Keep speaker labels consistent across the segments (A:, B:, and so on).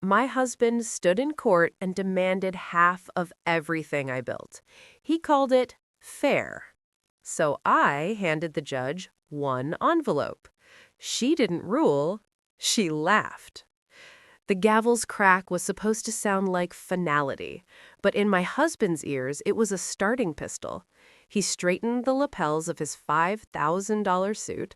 A: My husband stood in court and demanded half of everything I built. He called it fair. So I handed the judge one envelope. She didn't rule, she laughed. The gavel's crack was supposed to sound like finality, but in my husband's ears, it was a starting pistol. He straightened the lapels of his $5,000 suit,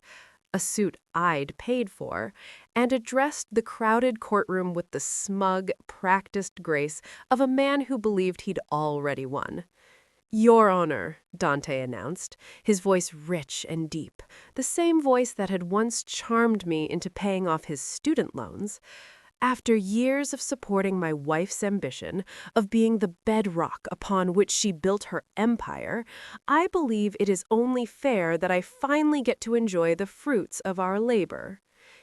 A: a suit I'd paid for, and addressed the crowded courtroom with the smug, practiced grace of a man who believed he'd already won. "Your Honor," Dante announced, his voice rich and deep, the same voice that had once charmed me into paying off his student loans. "After years of supporting my wife's ambition, of being the bedrock upon which she built her empire, I believe it is only fair that I finally get to enjoy the fruits of our labor."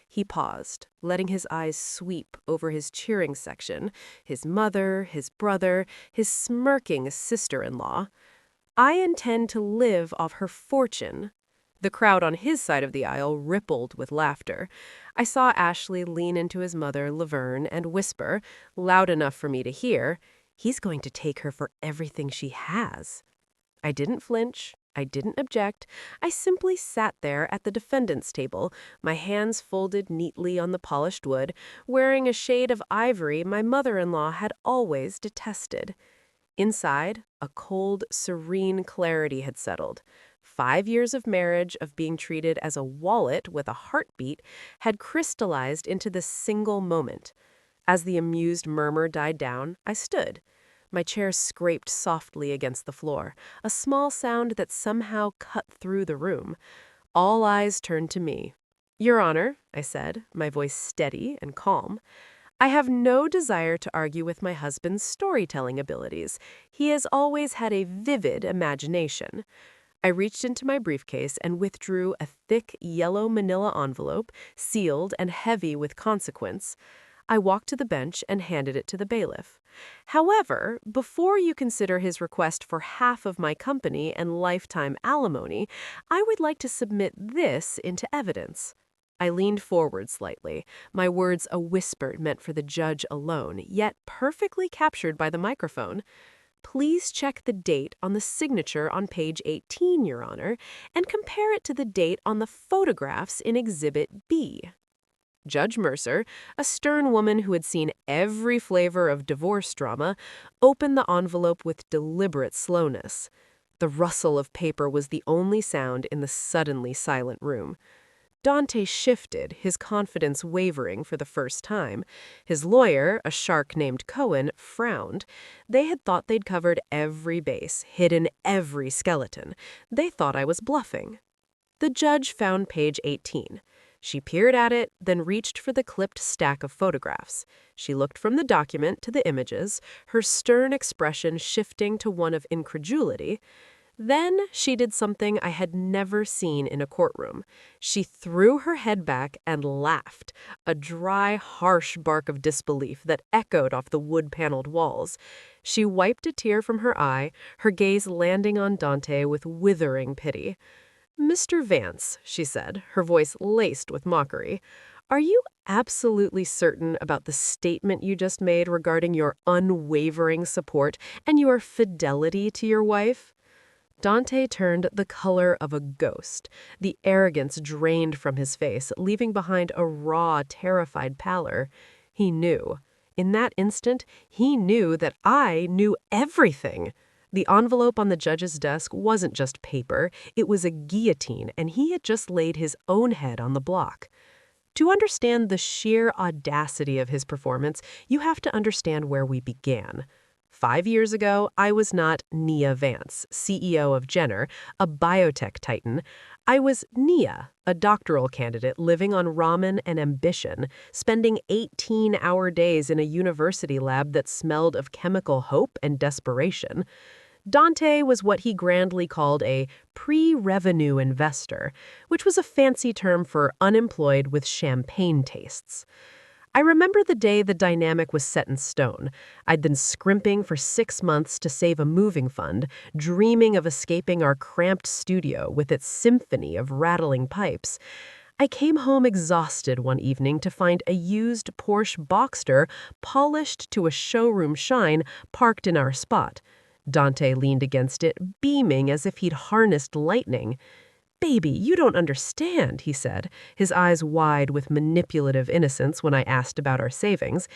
A: He paused, letting his eyes sweep over his cheering section, his mother, his brother, his smirking sister-in-law. "I intend to live off her fortune." The crowd on his side of the aisle rippled with laughter. I saw Ashley lean into his mother, Laverne, and whisper, loud enough for me to hear, "He's going to take her for everything she has." I didn't flinch. I didn't object. I simply sat there at the defendant's table, my hands folded neatly on the polished wood, wearing a shade of ivory my mother-in-law had always detested. Inside, a cold, serene clarity had settled. 5 years of marriage, of being treated as a wallet with a heartbeat, had crystallized into this single moment. As the amused murmur died down, I stood. My chair scraped softly against the floor, a small sound that somehow cut through the room. All eyes turned to me. "Your Honor," I said, my voice steady and calm, "I have no desire to argue with my husband's storytelling abilities. He has always had a vivid imagination." I reached into my briefcase and withdrew a thick yellow manila envelope, sealed and heavy with consequence. I walked to the bench and handed it to the bailiff. "However, before you consider his request for half of my company and lifetime alimony, I would like to submit this into evidence." I leaned forward slightly, my words a whisper meant for the judge alone, yet perfectly captured by the microphone. "Please check the date on the signature on page 18, Your Honor, and compare it to the date on the photographs in Exhibit B." Judge Mercer, a stern woman who had seen every flavor of divorce drama, opened the envelope with deliberate slowness. The rustle of paper was the only sound in the suddenly silent room. Dante shifted, his confidence wavering for the first time. His lawyer, a shark named Cohen, frowned. They had thought they'd covered every base, hidden every skeleton. They thought I was bluffing. The judge found page 18. She peered at it, then reached for the clipped stack of photographs. She looked from the document to the images, her stern expression shifting to one of incredulity. Then she did something I had never seen in a courtroom. She threw her head back and laughed, a dry, harsh bark of disbelief that echoed off the wood-paneled walls. She wiped a tear from her eye, her gaze landing on Dante with withering pity. "Mr. Vance," she said, her voice laced with mockery, "are you absolutely certain about the statement you just made regarding your unwavering support and your fidelity to your wife?" Dante turned the color of a ghost. The arrogance drained from his face, leaving behind a raw, terrified pallor. He knew. In that instant, he knew that I knew everything. The envelope on the judge's desk wasn't just paper, it was a guillotine, and he had just laid his own head on the block. To understand the sheer audacity of his performance, you have to understand where we began. 5 years ago, I was not Nia Vance, CEO of Jenner, a biotech titan. I was Nia, a doctoral candidate living on ramen and ambition, spending 18-hour days in a university lab that smelled of chemical hope and desperation. Dante was what he grandly called a pre-revenue investor, which was a fancy term for unemployed with champagne tastes. I remember the day the dynamic was set in stone. I'd been scrimping for 6 months to save a moving fund, dreaming of escaping our cramped studio with its symphony of rattling pipes. I came home exhausted one evening to find a used Porsche Boxster, polished to a showroom shine, parked in our spot. Dante leaned against it, beaming as if he'd harnessed lightning. "Baby, you don't understand," he said, his eyes wide with manipulative innocence when I asked about our savings.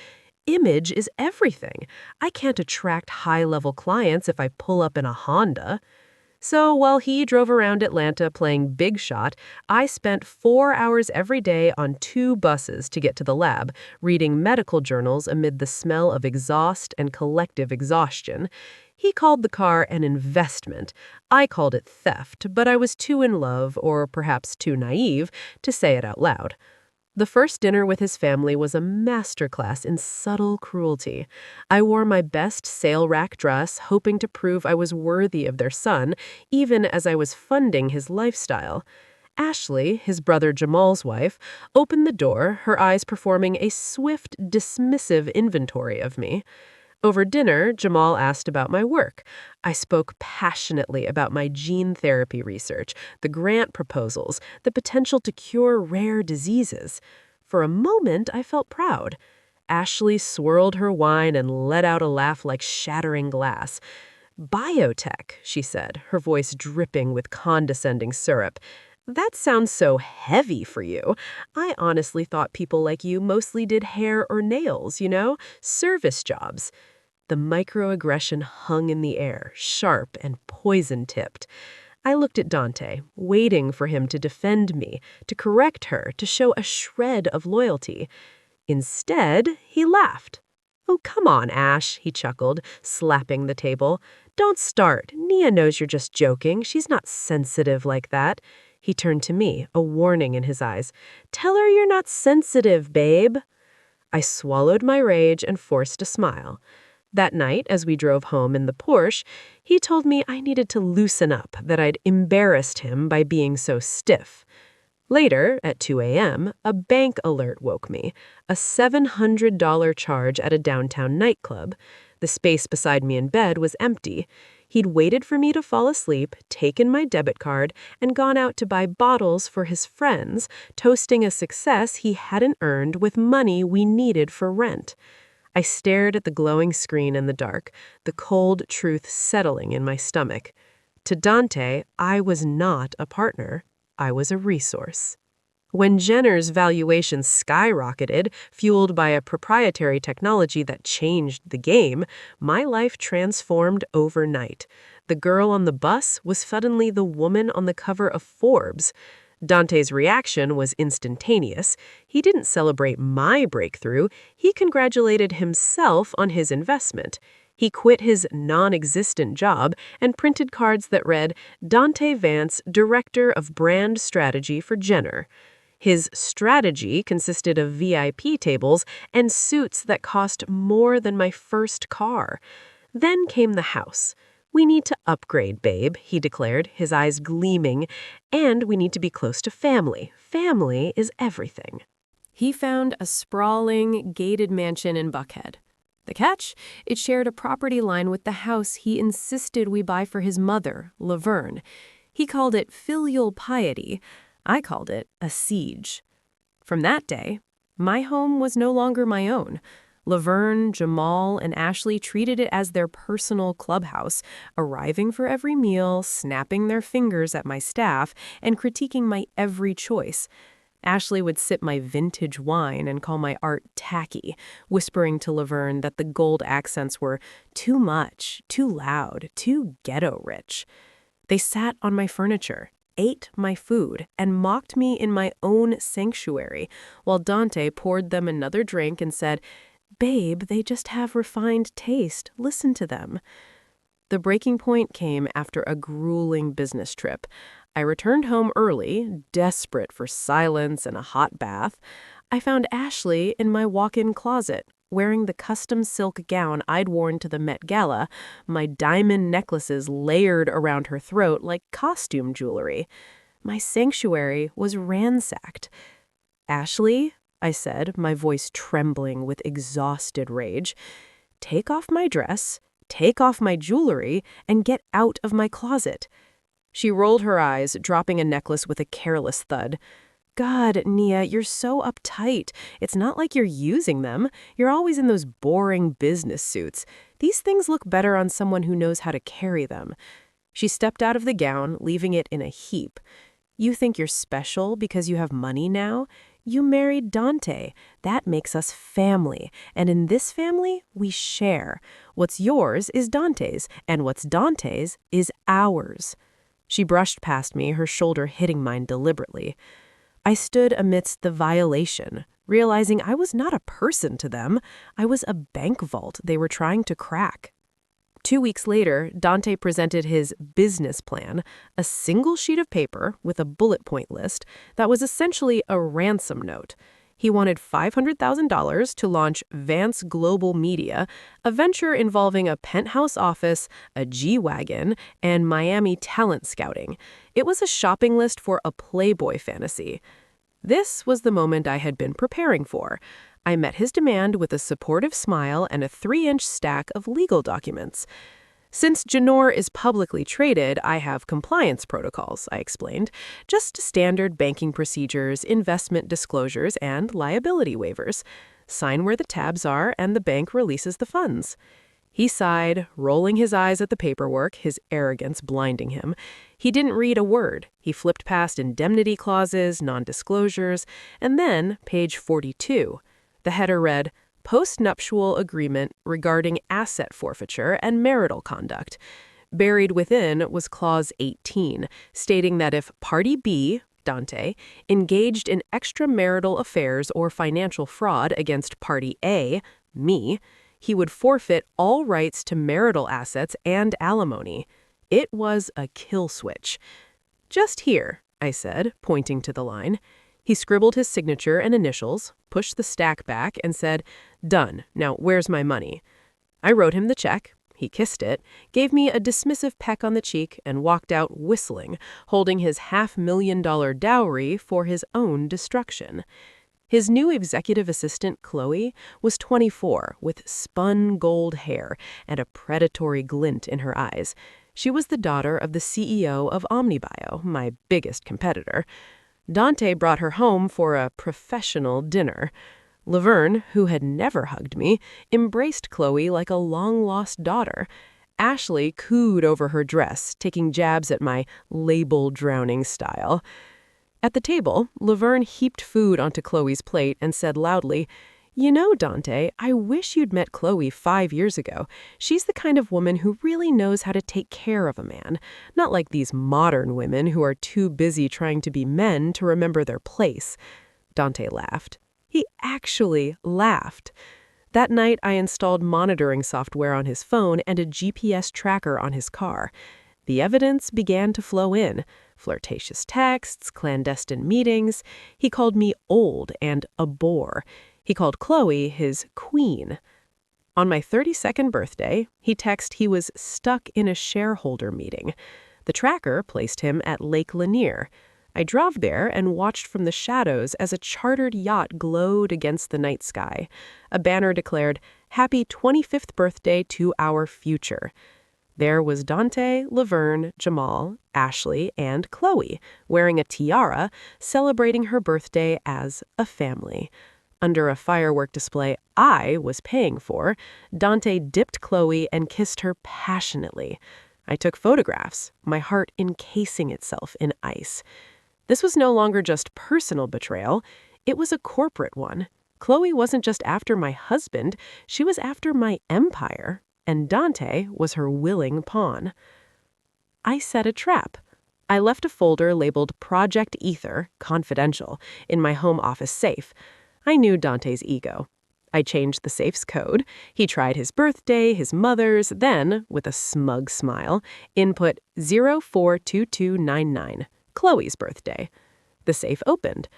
A: "Image is everything. I can't attract high-level clients if I pull up in a Honda." So while he drove around Atlanta playing big shot, I spent 4 hours every day on 2 buses to get to the lab, reading medical journals amid the smell of exhaust and collective exhaustion. He called the car an investment. I called it theft, but I was too in love, or perhaps too naive, to say it out loud. The first dinner with his family was a masterclass in subtle cruelty. I wore my best sale rack dress, hoping to prove I was worthy of their son, even as I was funding his lifestyle. Ashley, his brother Jamal's wife, opened the door, her eyes performing a swift, dismissive inventory of me. Over dinner, Jamal asked about my work. I spoke passionately about my gene therapy research, the grant proposals, the potential to cure rare diseases. For a moment, I felt proud. Ashley swirled her wine and let out a laugh like shattering glass. "Biotech," she said, her voice dripping with condescending syrup. "That sounds so heavy for you. I honestly thought people like you mostly did hair or nails, service jobs." The microaggression hung in the air, sharp and poison-tipped. I looked at Dante, waiting for him to defend me, to correct her, to show a shred of loyalty. Instead, he laughed. "Oh, come on, Ash," he chuckled, slapping the table. "Don't start. Nia knows you're just joking. She's not sensitive like that." He turned to me, a warning in his eyes. "Tell her you're not sensitive, babe." I swallowed my rage and forced a smile. That night, as we drove home in the Porsche, he told me I needed to loosen up, that I'd embarrassed him by being so stiff. Later, at 2 a.m., a bank alert woke me, a $700 charge at a downtown nightclub. The space beside me in bed was empty. He'd waited for me to fall asleep, taken my debit card, and gone out to buy bottles for his friends, toasting a success he hadn't earned with money we needed for rent. I stared at the glowing screen in the dark, the cold truth settling in my stomach. To Dante, I was not a partner. I was a resource. When Jenner's valuation skyrocketed, fueled by a proprietary technology that changed the game, my life transformed overnight. The girl on the bus was suddenly the woman on the cover of Forbes. Dante's reaction was instantaneous. He didn't celebrate my breakthrough. He congratulated himself on his investment. He quit his non-existent job and printed cards that read, "Dante Vance, Director of Brand Strategy for Jenner." His strategy consisted of VIP tables and suits that cost more than my first car. Then came the house. "We need to upgrade, babe," he declared, his eyes gleaming, "and we need to be close to family. Family is everything." He found a sprawling, gated mansion in Buckhead. The catch? It shared a property line with the house he insisted we buy for his mother, Laverne. He called it filial piety. I called it a siege. From that day, my home was no longer my own. Laverne, Jamal, and Ashley treated it as their personal clubhouse, arriving for every meal, snapping their fingers at my staff, and critiquing my every choice. Ashley would sip my vintage wine and call my art tacky, whispering to Laverne that the gold accents were too much, too loud, too ghetto-rich. They sat on my furniture, ate my food, and mocked me in my own sanctuary, while Dante poured them another drink and said, "Babe, they just have refined taste. Listen to them." The breaking point came after a grueling business trip. I returned home early, desperate for silence and a hot bath. I found Ashley in my walk-in closet, wearing the custom silk gown I'd worn to the Met Gala, my diamond necklaces layered around her throat like costume jewelry. My sanctuary was ransacked. "Ashley," I said, my voice trembling with exhausted rage, "take off my dress, take off my jewelry, and get out of my closet." She rolled her eyes, dropping a necklace with a careless thud. God, Nia, you're so uptight. It's not like you're using them. You're always in those boring business suits. These things look better on someone who knows how to carry them." She stepped out of the gown, leaving it in a heap. "You think you're special because you have money now? You married Dante. That makes us family. And in this family, we share. What's yours is Dante's, and what's Dante's is ours." She brushed past me, her shoulder hitting mine deliberately. I stood amidst the violation, realizing I was not a person to them. I was a bank vault they were trying to crack. 2 weeks later, Dante presented his business plan, a single sheet of paper with a bullet point list that was essentially a ransom note. He wanted $500,000 to launch Vance Global Media, a venture involving a penthouse office, a G-Wagon, and Miami talent scouting. It was a shopping list for a Playboy fantasy. This was the moment I had been preparing for. I met his demand with a supportive smile and a 3-inch stack of legal documents. "Since Janor is publicly traded, I have compliance protocols," I explained. "Just standard banking procedures, investment disclosures, and liability waivers. Sign where the tabs are, and the bank releases the funds." He sighed, rolling his eyes at the paperwork, his arrogance blinding him. He didn't read a word. He flipped past indemnity clauses, non-disclosures, and then page 42. The header read, "Post-nuptial agreement regarding asset forfeiture and marital conduct." Buried within was Clause 18, stating that if Party B, Dante, engaged in extramarital affairs or financial fraud against Party A, me, he would forfeit all rights to marital assets and alimony. It was a kill switch. "Just here," I said, pointing to the line. He scribbled his signature and initials, pushed the stack back, and said, "Done. Now, where's my money?" I wrote him the check. He kissed it, gave me a dismissive peck on the cheek, and walked out whistling, holding his $500,000 dowry for his own destruction. His new executive assistant, Chloe, was 24, with spun gold hair and a predatory glint in her eyes. She was the daughter of the CEO of OmniBio, my biggest competitor. Dante brought her home for a professional dinner. Laverne, who had never hugged me, embraced Chloe like a long-lost daughter. Ashley cooed over her dress, taking jabs at my label-drowning style. At the table, Laverne heaped food onto Chloe's plate and said loudly, "You know, Dante, I wish you'd met Chloe 5 years ago. She's the kind of woman who really knows how to take care of a man, not like these modern women who are too busy trying to be men to remember their place." Dante laughed. He actually laughed. That night, I installed monitoring software on his phone and a GPS tracker on his car. The evidence began to flow in. Flirtatious texts, clandestine meetings. He called me old and a bore. He called Chloe his queen. On my 32nd birthday, he texted he was stuck in a shareholder meeting. The tracker placed him at Lake Lanier. I drove there and watched from the shadows as a chartered yacht glowed against the night sky. A banner declared, "Happy 25th birthday to our future." There was Dante, Laverne, Jamal, Ashley, and Chloe, wearing a tiara, celebrating her birthday as a family. Under a firework display I was paying for, Dante dipped Chloe and kissed her passionately. I took photographs, my heart encasing itself in ice. This was no longer just personal betrayal, it was a corporate one. Chloe wasn't just after my husband, she was after my empire. And Dante was her willing pawn. I set a trap. I left a folder labeled Project Ether, Confidential, in my home office safe. I knew Dante's ego. I changed the safe's code. He tried his birthday, his mother's, then, with a smug smile, input 042299, Chloe's birthday. The safe opened.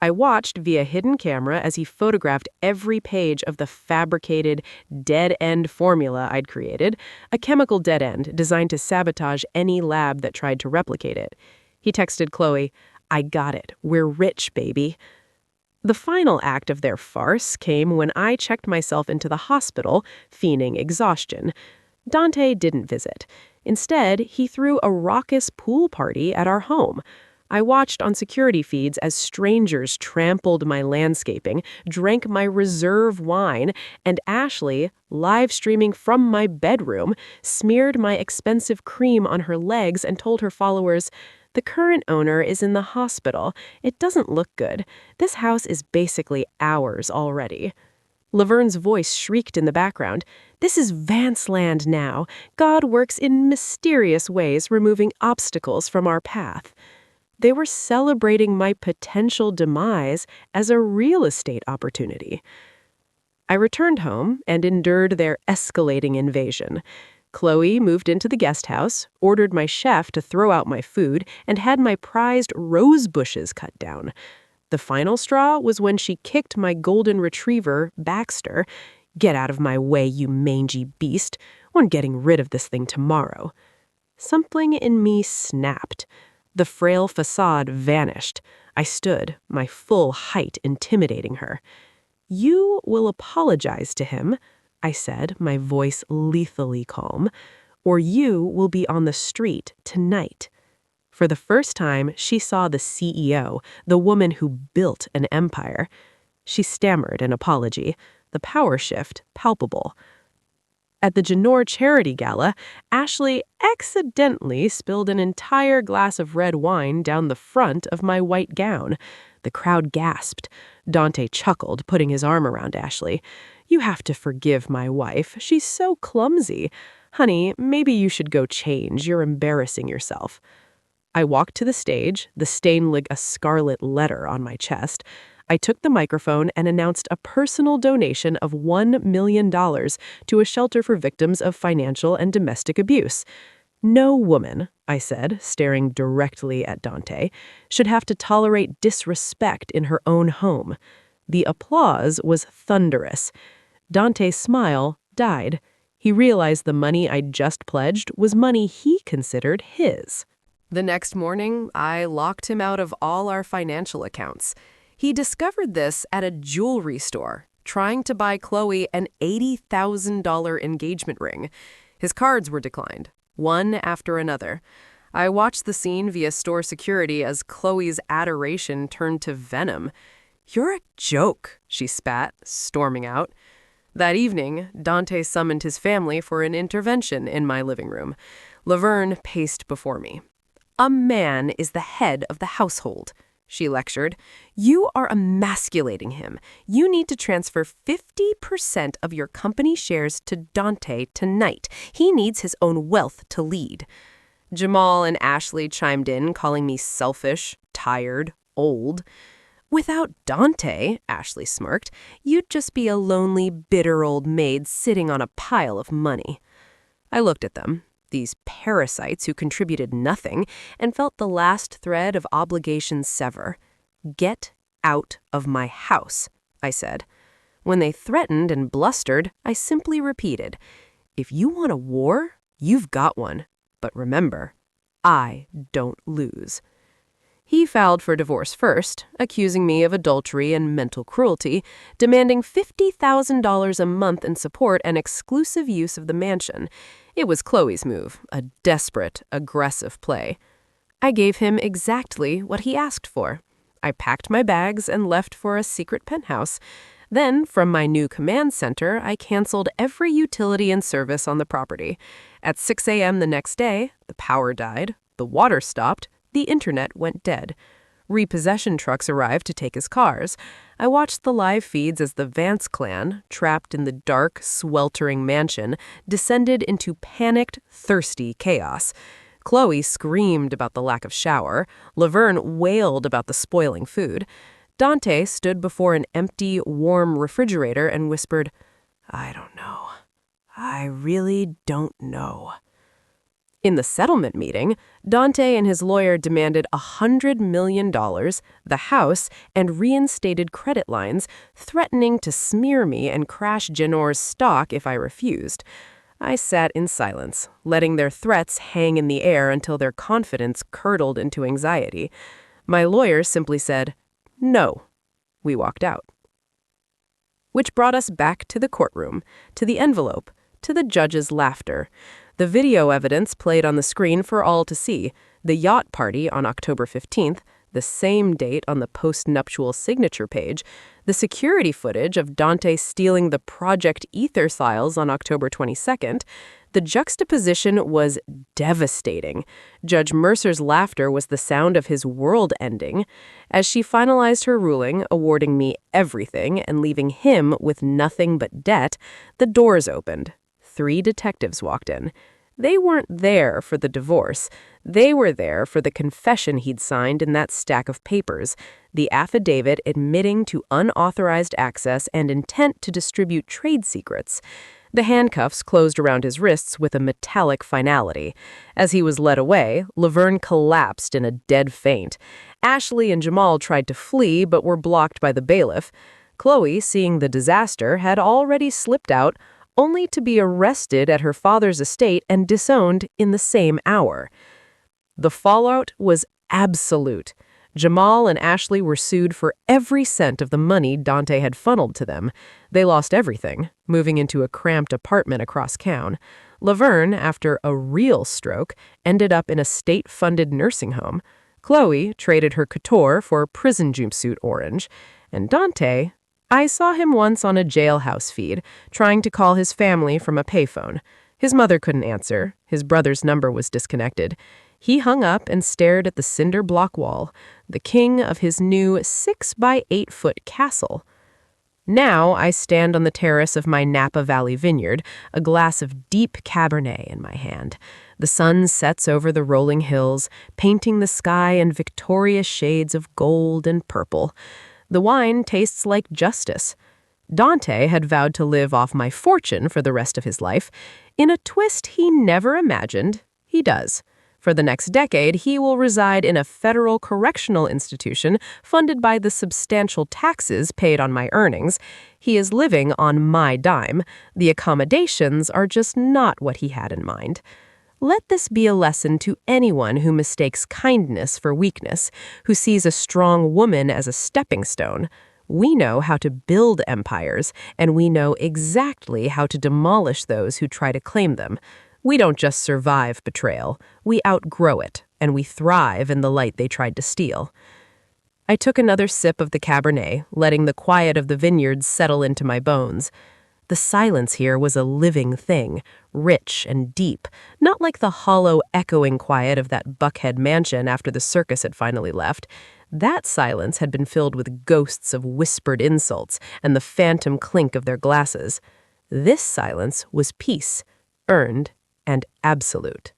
A: I watched via hidden camera as he photographed every page of the fabricated dead-end formula I'd created, a chemical dead end designed to sabotage any lab that tried to replicate it. He texted Chloe, "I got it. We're rich, baby." The final act of their farce came when I checked myself into the hospital, feigning exhaustion. Dante didn't visit. Instead, he threw a raucous pool party at our home. I watched on security feeds as strangers trampled my landscaping, drank my reserve wine, and Ashley, live streaming from my bedroom, smeared my expensive cream on her legs and told her followers, "The current owner is in the hospital. It doesn't look good. This house is basically ours already." Laverne's voice shrieked in the background. "This is Vance land now. God works in mysterious ways, removing obstacles from our path." They were celebrating my potential demise as a real estate opportunity. I returned home and endured their escalating invasion. Chloe moved into the guest house, ordered my chef to throw out my food, and had my prized rose bushes cut down. The final straw was when she kicked my golden retriever, Baxter. "Get out of my way, you mangy beast. We're getting rid of this thing tomorrow." Something in me snapped. The frail facade vanished. I stood, my full height intimidating her. "You will apologize to him," I said, my voice lethally calm, "or you will be on the street tonight." For the first time, she saw the CEO, the woman who built an empire. She stammered an apology, the power shift palpable. At the Janor Charity Gala, Ashley accidentally spilled an entire glass of red wine down the front of my white gown. The crowd gasped. Dante chuckled, putting his arm around Ashley. "You have to forgive my wife. She's so clumsy. Honey, maybe you should go change. You're embarrassing yourself." I walked to the stage, the stain like a scarlet letter on my chest. I took the microphone and announced a personal donation of $1 million to a shelter for victims of financial and domestic abuse. "No woman," I said, staring directly at Dante, "should have to tolerate disrespect in her own home." The applause was thunderous. Dante's smile died. He realized the money I'd just pledged was money he considered his. The next morning, I locked him out of all our financial accounts. He discovered this at a jewelry store, trying to buy Chloe an $80,000 engagement ring. His cards were declined, one after another. I watched the scene via store security as Chloe's adoration turned to venom. "You're a joke," she spat, storming out. That evening, Dante summoned his family for an intervention in my living room. Laverne paced before me. "A man is the head of the household," she lectured. "You are emasculating him. You need to transfer 50% of your company shares to Dante tonight. He needs his own wealth to lead." Jamal and Ashley chimed in, calling me selfish, tired, old. "Without Dante," Ashley smirked, "you'd just be a lonely, bitter old maid sitting on a pile of money." I looked at them, these parasites who contributed nothing, and felt the last thread of obligation sever. "Get out of my house," I said. When they threatened and blustered, I simply repeated, "If you want a war, you've got one. But remember, I don't lose." He filed for divorce first, accusing me of adultery and mental cruelty, demanding $50,000 a month in support and exclusive use of the mansion. It was Chloe's move, a desperate, aggressive play. I gave him exactly what he asked for. I packed my bags and left for a secret penthouse. Then, from my new command center, I canceled every utility and service on the property. At 6 a.m. the next day, the power died, the water stopped, the internet went dead. Repossession trucks arrived to take his cars. I watched the live feeds as the Vance clan, trapped in the dark, sweltering mansion, descended into panicked, thirsty chaos. Chloe screamed about the lack of shower. Laverne wailed about the spoiling food. Dante stood before an empty, warm refrigerator and whispered, "I don't know. I really don't know." In the settlement meeting, Dante and his lawyer demanded $100 million, the house, and reinstated credit lines, threatening to smear me and crash Janor's stock if I refused. I sat in silence, letting their threats hang in the air until their confidence curdled into anxiety. My lawyer simply said, "No." We walked out. Which brought us back to the courtroom, to the envelope, to the judge's laughter. The video evidence played on the screen for all to see. The yacht party on October 15th, the same date on the post-nuptial signature page, the security footage of Dante stealing the Project Ether files on October 22nd, the juxtaposition was devastating. Judge Mercer's laughter was the sound of his world ending. As she finalized her ruling, awarding me everything and leaving him with nothing but debt, the doors opened. 3 detectives walked in. They weren't there for the divorce. They were there for the confession he'd signed in that stack of papers, the affidavit admitting to unauthorized access and intent to distribute trade secrets. The handcuffs closed around his wrists with a metallic finality. As he was led away, Laverne collapsed in a dead faint. Ashley and Jamal tried to flee but were blocked by the bailiff. Chloe, seeing the disaster, had already slipped out, only to be arrested at her father's estate and disowned in the same hour. The fallout was absolute. Jamal and Ashley were sued for every cent of the money Dante had funneled to them. They lost everything, moving into a cramped apartment across town. Laverne, after a real stroke, ended up in a state-funded nursing home. Chloe traded her couture for a prison jumpsuit orange. And Dante, I saw him once on a jailhouse feed, trying to call his family from a payphone. His mother couldn't answer. His brother's number was disconnected. He hung up and stared at the cinder block wall, the king of his new 6-by-8-foot castle. Now I stand on the terrace of my Napa Valley vineyard, a glass of deep Cabernet in my hand. The sun sets over the rolling hills, painting the sky in victorious shades of gold and purple. The wine tastes like justice. Dante had vowed to live off my fortune for the rest of his life. In a twist he never imagined, he does. For the next decade, he will reside in a federal correctional institution funded by the substantial taxes paid on my earnings. He is living on my dime. The accommodations are just not what he had in mind. Let this be a lesson to anyone who mistakes kindness for weakness, who sees a strong woman as a stepping stone. We know how to build empires, and we know exactly how to demolish those who try to claim them. We don't just survive betrayal, we outgrow it, and we thrive in the light they tried to steal. I took another sip of the Cabernet, letting the quiet of the vineyards settle into my bones. The silence here was a living thing, rich and deep, not like the hollow, echoing quiet of that Buckhead mansion after the circus had finally left. That silence had been filled with ghosts of whispered insults and the phantom clink of their glasses. This silence was peace, earned and absolute.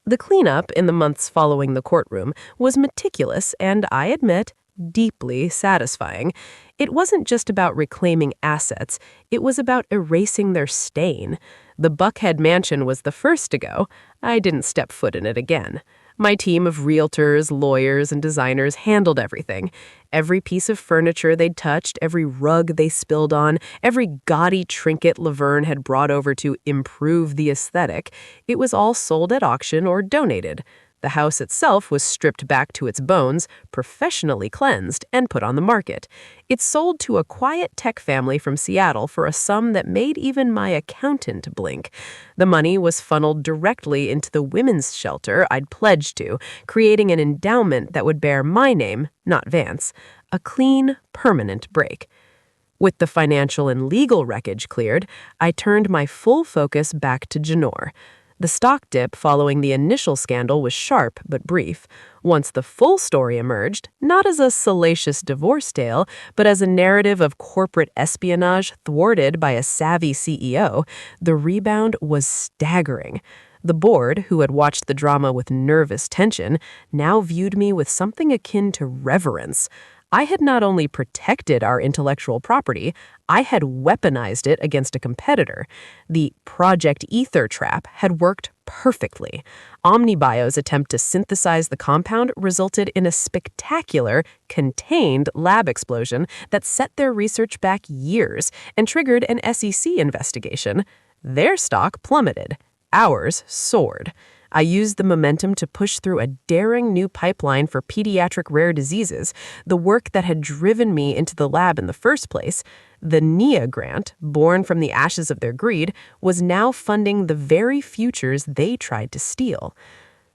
A: The cleanup in the months following the courtroom was meticulous and, I admit, deeply satisfying. It wasn't just about reclaiming assets, it was about erasing their stain. The Buckhead mansion was the first to go. I didn't step foot in it again. My team of realtors, lawyers, and designers handled everything. Every piece of furniture they'd touched, every rug they spilled on, every gaudy trinket Laverne had brought over to improve the aesthetic, it was all sold at auction or donated. The house itself was stripped back to its bones, professionally cleansed, and put on the market. It sold to a quiet tech family from Seattle for a sum that made even my accountant blink. The money was funneled directly into the women's shelter I'd pledged to, creating an endowment that would bear my name, not Vance. A clean, permanent break. With the financial and legal wreckage cleared, I turned my full focus back to Janor. The stock dip following the initial scandal was sharp but brief. Once the full story emerged, not as a salacious divorce tale, but as a narrative of corporate espionage thwarted by a savvy CEO, the rebound was staggering. The board, who had watched the drama with nervous tension, now viewed me with something akin to reverence. I had not only protected our intellectual property, I had weaponized it against a competitor. The Project Ether trap had worked perfectly. OmniBio's attempt to synthesize the compound resulted in a spectacular, contained lab explosion that set their research back years and triggered an SEC investigation. Their stock plummeted. Ours soared. I used the momentum to push through a daring new pipeline for pediatric rare diseases, the work that had driven me into the lab in the first place. The NIA grant, born from the ashes of their greed, was now funding the very futures they tried to steal.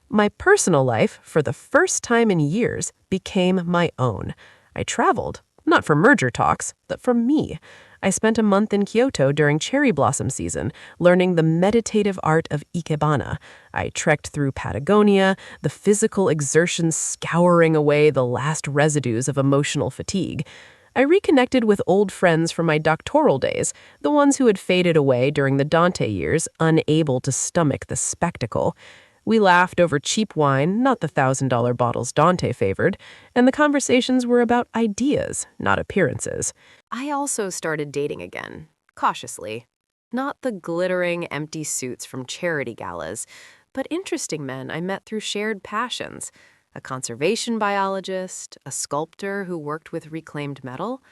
A: My personal life, for the first time in years, became my own. I traveled, not for merger talks, but for me. I spent a month in Kyoto during cherry blossom season, learning the meditative art of ikebana. I trekked through Patagonia, the physical exertion scouring away the last residues of emotional fatigue. I reconnected with old friends from my doctoral days, the ones who had faded away during the Dante years, unable to stomach the spectacle. We laughed over cheap wine, not the $1,000 bottles Dante favored, and the conversations were about ideas, not appearances. I also started dating again, cautiously. Not the glittering, empty suits from charity galas, but interesting men I met through shared passions. A conservation biologist, a sculptor who worked with reclaimed metal.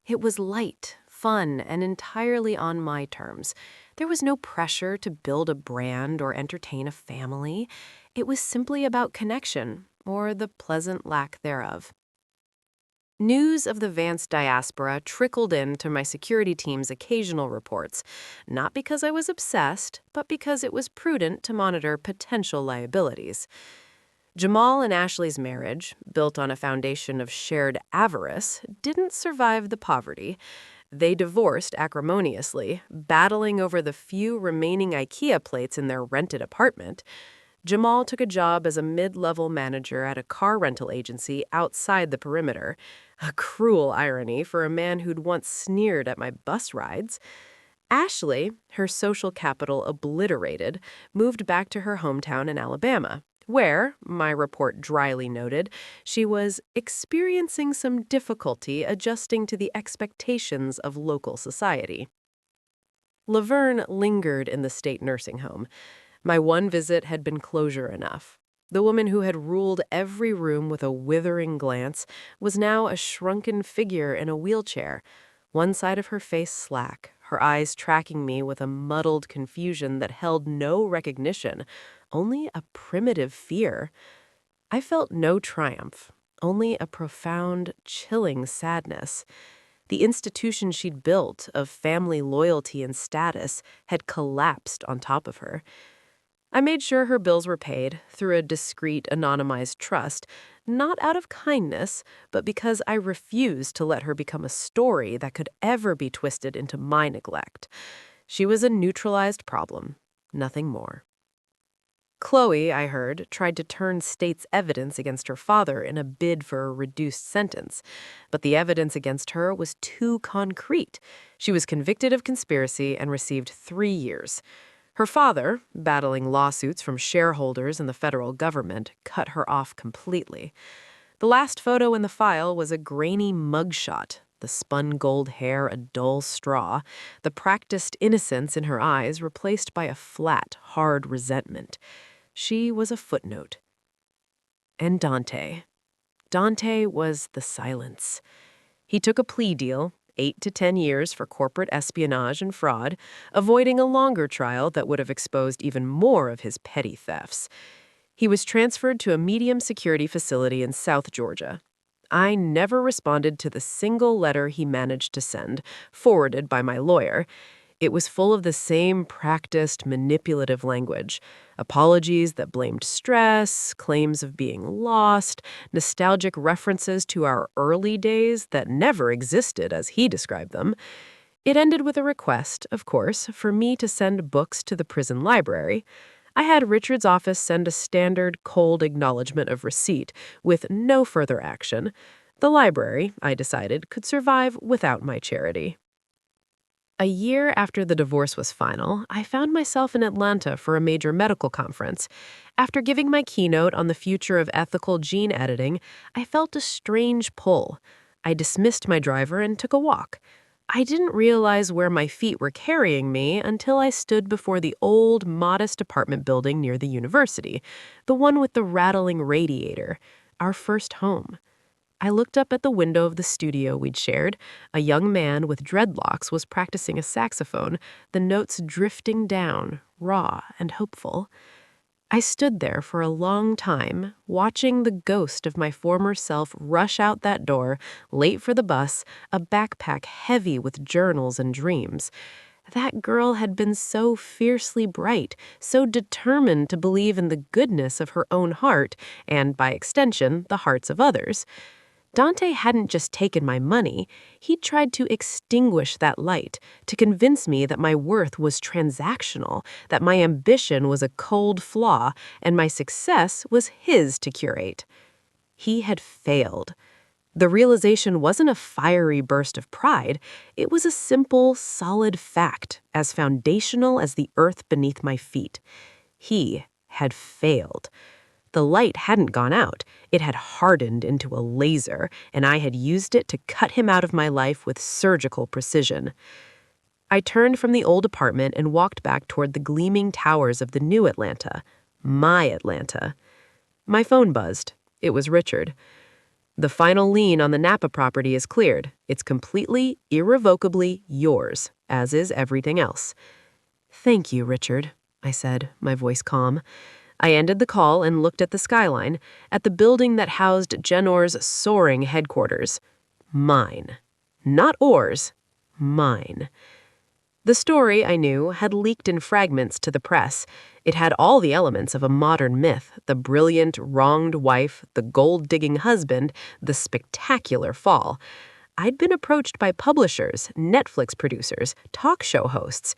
A: It was light, fun, and entirely on my terms. There was no pressure to build a brand or entertain a family. It was simply about connection, or the pleasant lack thereof. News of the Vance diaspora trickled into my security team's occasional reports, not because I was obsessed, but because it was prudent to monitor potential liabilities. Jamal and Ashley's marriage, built on a foundation of shared avarice, didn't survive the poverty. They divorced acrimoniously, battling over the few remaining IKEA plates in their rented apartment. Jamal took a job as a mid-level manager at a car rental agency outside the perimeter, a cruel irony for a man who'd once sneered at my bus rides. Ashley, her social capital obliterated, moved back to her hometown in Alabama, where, my report dryly noted, she was experiencing some difficulty adjusting to the expectations of local society. Laverne lingered in the state nursing home. My one visit had been closure enough. The woman who had ruled every room with a withering glance was now a shrunken figure in a wheelchair, one side of her face slack, her eyes tracking me with a muddled confusion that held no recognition, only a primitive fear. I felt no triumph, only a profound, chilling sadness. The institution she'd built of family loyalty and status had collapsed on top of her. I made sure her bills were paid through a discreet, anonymized trust, not out of kindness, but because I refused to let her become a story that could ever be twisted into my neglect. She was a neutralized problem, nothing more. Chloe, I heard, tried to turn state's evidence against her father in a bid for a reduced sentence, but the evidence against her was too concrete. She was convicted of conspiracy and received 3 years. Her father, battling lawsuits from shareholders and the federal government, cut her off completely. The last photo in the file was a grainy mugshot, the spun gold hair a dull straw, the practiced innocence in her eyes replaced by a flat, hard resentment. She was a footnote. And Dante. Dante was the silence. He took a plea deal, 8 to 10 years for corporate espionage and fraud, avoiding a longer trial that would have exposed even more of his petty thefts. He was transferred to a medium security facility in South Georgia. I never responded to the single letter he managed to send, forwarded by my lawyer. It was full of the same practiced, manipulative language. Apologies that blamed stress, claims of being lost, nostalgic references to our early days that never existed as he described them. It ended with a request, of course, for me to send books to the prison library. I had Richard's office send a standard cold acknowledgement of receipt with no further action. The library, I decided, could survive without my charity. A year after the divorce was final, I found myself in Atlanta for a major medical conference. After giving my keynote on the future of ethical gene editing, I felt a strange pull. I dismissed my driver and took a walk. I didn't realize where my feet were carrying me until I stood before the old, modest apartment building near the university, the one with the rattling radiator, our first home. I looked up at the window of the studio we'd shared. A young man with dreadlocks was practicing a saxophone, the notes drifting down, raw and hopeful. I stood there for a long time, watching the ghost of my former self rush out that door, late for the bus, a backpack heavy with journals and dreams. That girl had been so fiercely bright, so determined to believe in the goodness of her own heart, and by extension, the hearts of others. Dante hadn't just taken my money, he tried to extinguish that light, to convince me that my worth was transactional, that my ambition was a cold flaw, and my success was his to curate. He had failed. The realization wasn't a fiery burst of pride, it was a simple, solid fact, as foundational as the earth beneath my feet. He had failed. The light hadn't gone out, it had hardened into a laser, and I had used it to cut him out of my life with surgical precision. I turned from the old apartment and walked back toward the gleaming towers of the new Atlanta, my Atlanta. My phone buzzed. It was Richard. "The final lien on the Napa property is cleared. It's completely, irrevocably yours, as is everything else." "Thank you, Richard," I said, my voice calm. I ended the call and looked at the skyline, at the building that housed Genor's soaring headquarters. Mine. Not Orr's. Mine. The story, I knew, had leaked in fragments to the press. It had all the elements of a modern myth: the brilliant, wronged wife, the gold-digging husband, the spectacular fall. I'd been approached by publishers, Netflix producers, talk show hosts.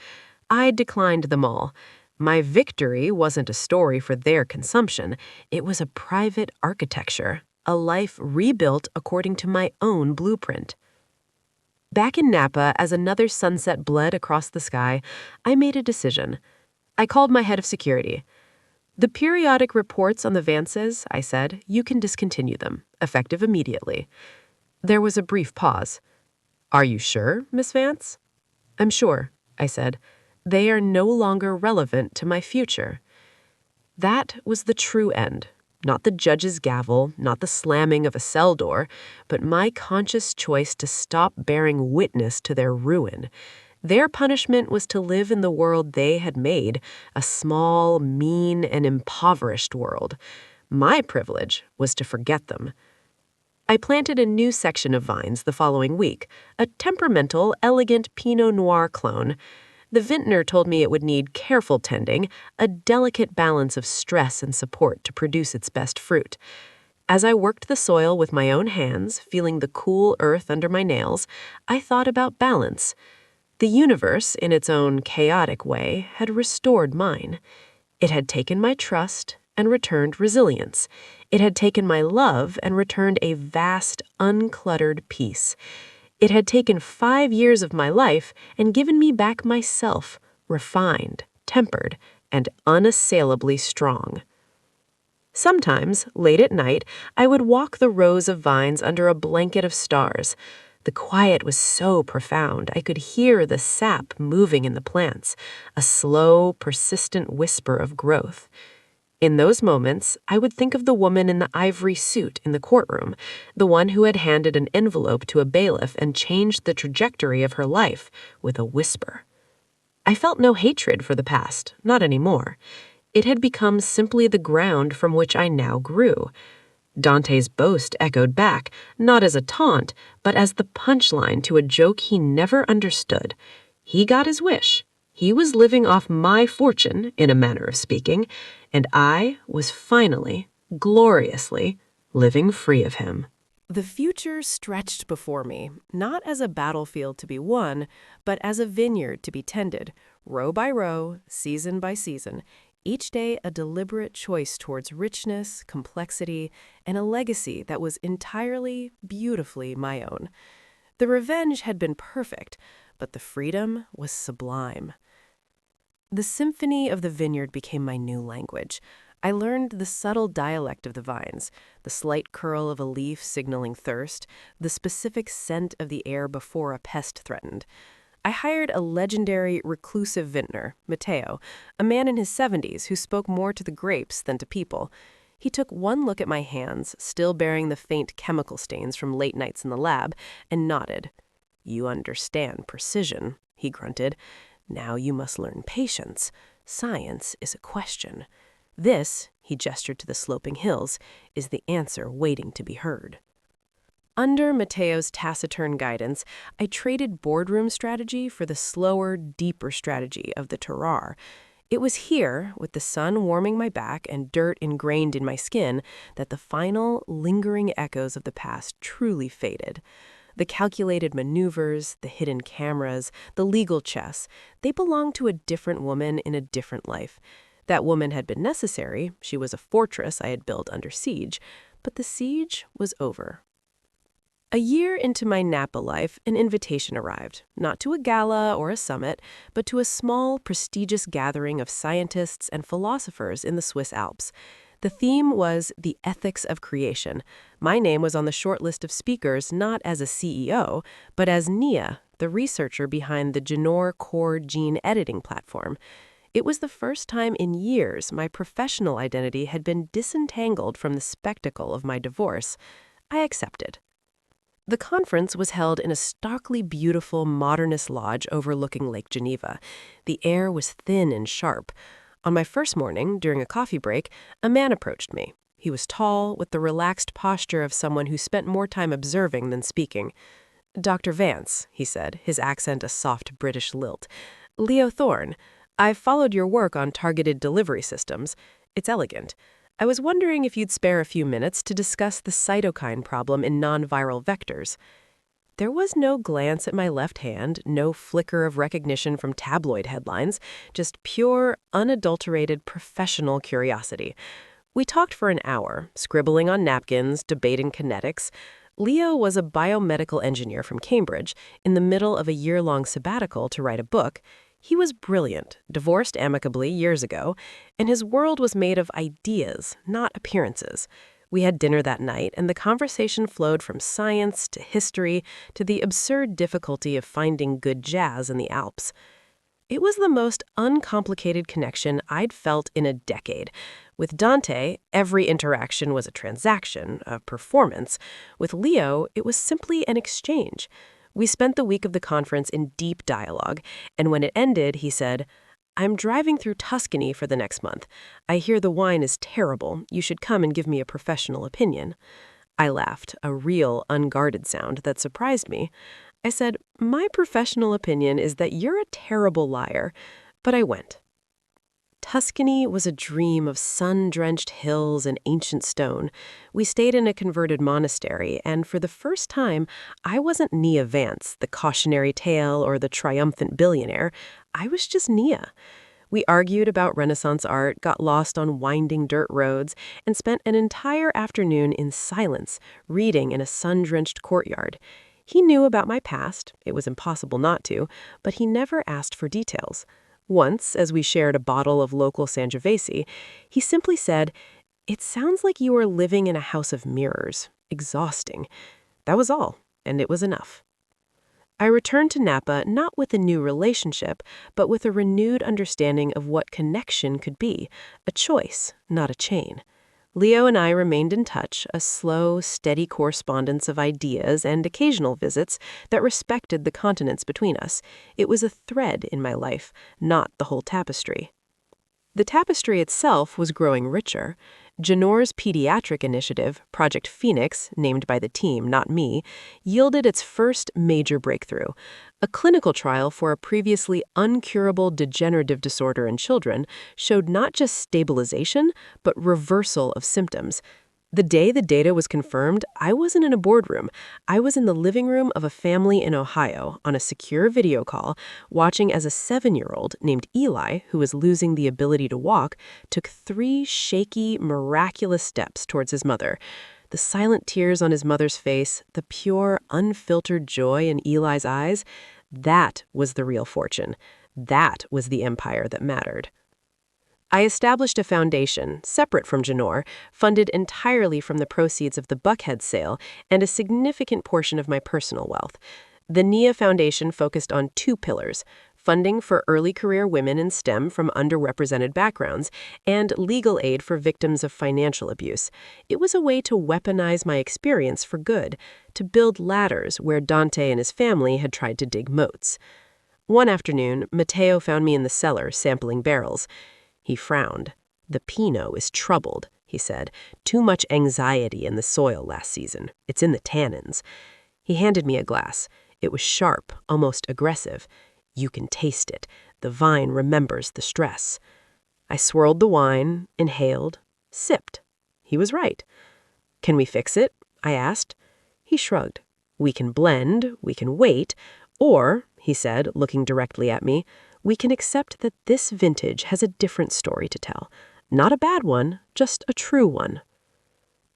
A: I declined them all. My victory wasn't a story for their consumption. It was a private architecture, a life rebuilt according to my own blueprint. Back in Napa, as another sunset bled across the sky, I made a decision. I called my head of security. "The periodic reports on the Vances," I said, "you can discontinue them, effective immediately." There was a brief pause. "Are you sure, Miss Vance?" "I'm sure," I said. "They are no longer relevant to my future." That was the true end. Not the judge's gavel, not the slamming of a cell door, but my conscious choice to stop bearing witness to their ruin. Their punishment was to live in the world they had made, a small, mean, and impoverished world. My privilege was to forget them. I planted a new section of vines the following week, a temperamental, elegant Pinot Noir clone. The vintner told me it would need careful tending, a delicate balance of stress and support to produce its best fruit. As I worked the soil with my own hands, feeling the cool earth under my nails, I thought about balance. The universe, in its own chaotic way, had restored mine. It had taken my trust and returned resilience. It had taken my love and returned a vast, uncluttered peace. It had taken 5 years of my life and given me back myself, refined, tempered, and unassailably strong. Sometimes, late at night, I would walk the rows of vines under a blanket of stars. The quiet was so profound, I could hear the sap moving in the plants, a slow, persistent whisper of growth. In those moments, I would think of the woman in the ivory suit in the courtroom, the one who had handed an envelope to a bailiff and changed the trajectory of her life with a whisper. I felt no hatred for the past, not anymore. It had become simply the ground from which I now grew. Dante's boast echoed back, not as a taunt, but as the punchline to a joke he never understood. He got his wish. He was living off my fortune, in a manner of speaking, and I was finally, gloriously, living free of him. The future stretched before me, not as a battlefield to be won, but as a vineyard to be tended, row by row, season by season, each day a deliberate choice towards richness, complexity, and a legacy that was entirely, beautifully my own. The revenge had been perfect, but the freedom was sublime. The symphony of the vineyard became my new language. I learned the subtle dialect of the vines, the slight curl of a leaf signaling thirst, the specific scent of the air before a pest threatened. I hired a legendary reclusive vintner, Matteo, a man in his 70s who spoke more to the grapes than to people. He took one look at my hands, still bearing the faint chemical stains from late nights in the lab, and nodded. "You understand precision," he grunted. "Now you must learn patience. Science is a question." This, he gestured to the sloping hills, is the answer waiting to be heard. Under Matteo's taciturn guidance, I traded boardroom strategy for the slower, deeper strategy of the terroir. It was here, with the sun warming my back and dirt ingrained in my skin, that the final, lingering echoes of the past truly faded. The calculated maneuvers, the hidden cameras, the legal chess, they belonged to a different woman in a different life. That woman had been necessary, she was a fortress I had built under siege, but the siege was over. A year into my Napa life, an invitation arrived, not to a gala or a summit, but to a small, prestigious gathering of scientists and philosophers in the Swiss Alps. The theme was the ethics of creation. My name was on the short list of speakers not as a CEO, but as Nia, the researcher behind the Genor Core gene editing platform. It was the first time in years my professional identity had been disentangled from the spectacle of my divorce. I accepted. The conference was held in a starkly beautiful modernist lodge overlooking Lake Geneva. The air was thin and sharp. On my first morning, during a coffee break, a man approached me. He was tall, with the relaxed posture of someone who spent more time observing than speaking. "Dr. Vance," he said, his accent a soft British lilt. "Leo Thorne. I've followed your work on targeted delivery systems. It's elegant. I was wondering if you'd spare a few minutes to discuss the cytokine problem in non-viral vectors." There was no glance at my left hand, no flicker of recognition from tabloid headlines, just pure, unadulterated professional curiosity. We talked for an hour, scribbling on napkins, debating kinetics. Leo was a biomedical engineer from Cambridge, in the middle of a year-long sabbatical to write a book. He was brilliant, divorced amicably years ago, and his world was made of ideas, not appearances. We had dinner that night, and the conversation flowed from science to history to the absurd difficulty of finding good jazz in the Alps. It was the most uncomplicated connection I'd felt in a decade. With Dante, every interaction was a transaction, a performance. With Leo, it was simply an exchange. We spent the week of the conference in deep dialogue, and when it ended, he said, "I'm driving through Tuscany for the next month. I hear the wine is terrible. You should come and give me a professional opinion." I laughed, a real, unguarded sound that surprised me. I said, "My professional opinion is that you're a terrible liar." But I went. Tuscany was a dream of sun-drenched hills and ancient stone. We stayed in a converted monastery, and for the first time, I wasn't Nia Vance, the cautionary tale or the triumphant billionaire. I was just Nia. We argued about Renaissance art, got lost on winding dirt roads, and spent an entire afternoon in silence, reading in a sun-drenched courtyard. He knew about my past, it was impossible not to, but he never asked for details. Once, as we shared a bottle of local Sangiovese, he simply said, "It sounds like you are living in a house of mirrors. Exhausting." That was all, and it was enough. I returned to Napa not with a new relationship, but with a renewed understanding of what connection could be, a choice, not a chain. Leo and I remained in touch, a slow, steady correspondence of ideas and occasional visits that respected the continents between us. It was a thread in my life, not the whole tapestry. The tapestry itself was growing richer. Genor's pediatric initiative, Project Phoenix, named by the team, not me, yielded its first major breakthrough. A clinical trial for a previously uncurable degenerative disorder in children showed not just stabilization, but reversal of symptoms. The day the data was confirmed, I wasn't in a boardroom. I was in the living room of a family in Ohio on a secure video call, watching as a 7-year-old named Eli, who was losing the ability to walk, took 3 shaky, miraculous steps towards his mother. The silent tears on his mother's face, the pure, unfiltered joy in Eli's eyes, that was the real fortune. That was the empire that mattered. I established a foundation, separate from Genor, funded entirely from the proceeds of the Buckhead sale and a significant portion of my personal wealth. The NIA Foundation focused on 2 pillars: funding for early career women in STEM from underrepresented backgrounds, and legal aid for victims of financial abuse. It was a way to weaponize my experience for good, to build ladders where Dante and his family had tried to dig moats. One afternoon, Matteo found me in the cellar sampling barrels. He frowned. "The Pinot is troubled," he said. "Too much anxiety in the soil last season. It's in the tannins." He handed me a glass. It was sharp, almost aggressive. "You can taste it. The vine remembers the stress." I swirled the wine, inhaled, sipped. He was right. "Can we fix it?" I asked. He shrugged. "We can blend, we can wait, or," he said, looking directly at me, "we can accept that this vintage has a different story to tell. Not a bad one, just a true one."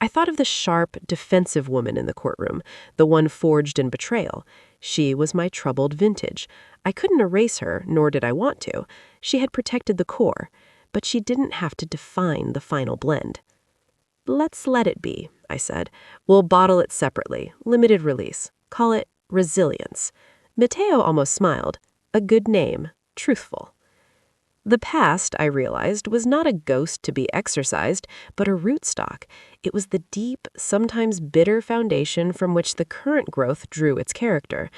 A: I thought of the sharp, defensive woman in the courtroom, the one forged in betrayal. She was my troubled vintage. I couldn't erase her, nor did I want to. She had protected the core, but she didn't have to define the final blend. "Let's let it be," I said. "We'll bottle it separately, limited release. Call it Resilience." Matteo almost smiled. A good name, truthful. The past, I realized, was not a ghost to be exorcised, but a rootstock. It was the deep, sometimes bitter foundation from which the current growth drew its character.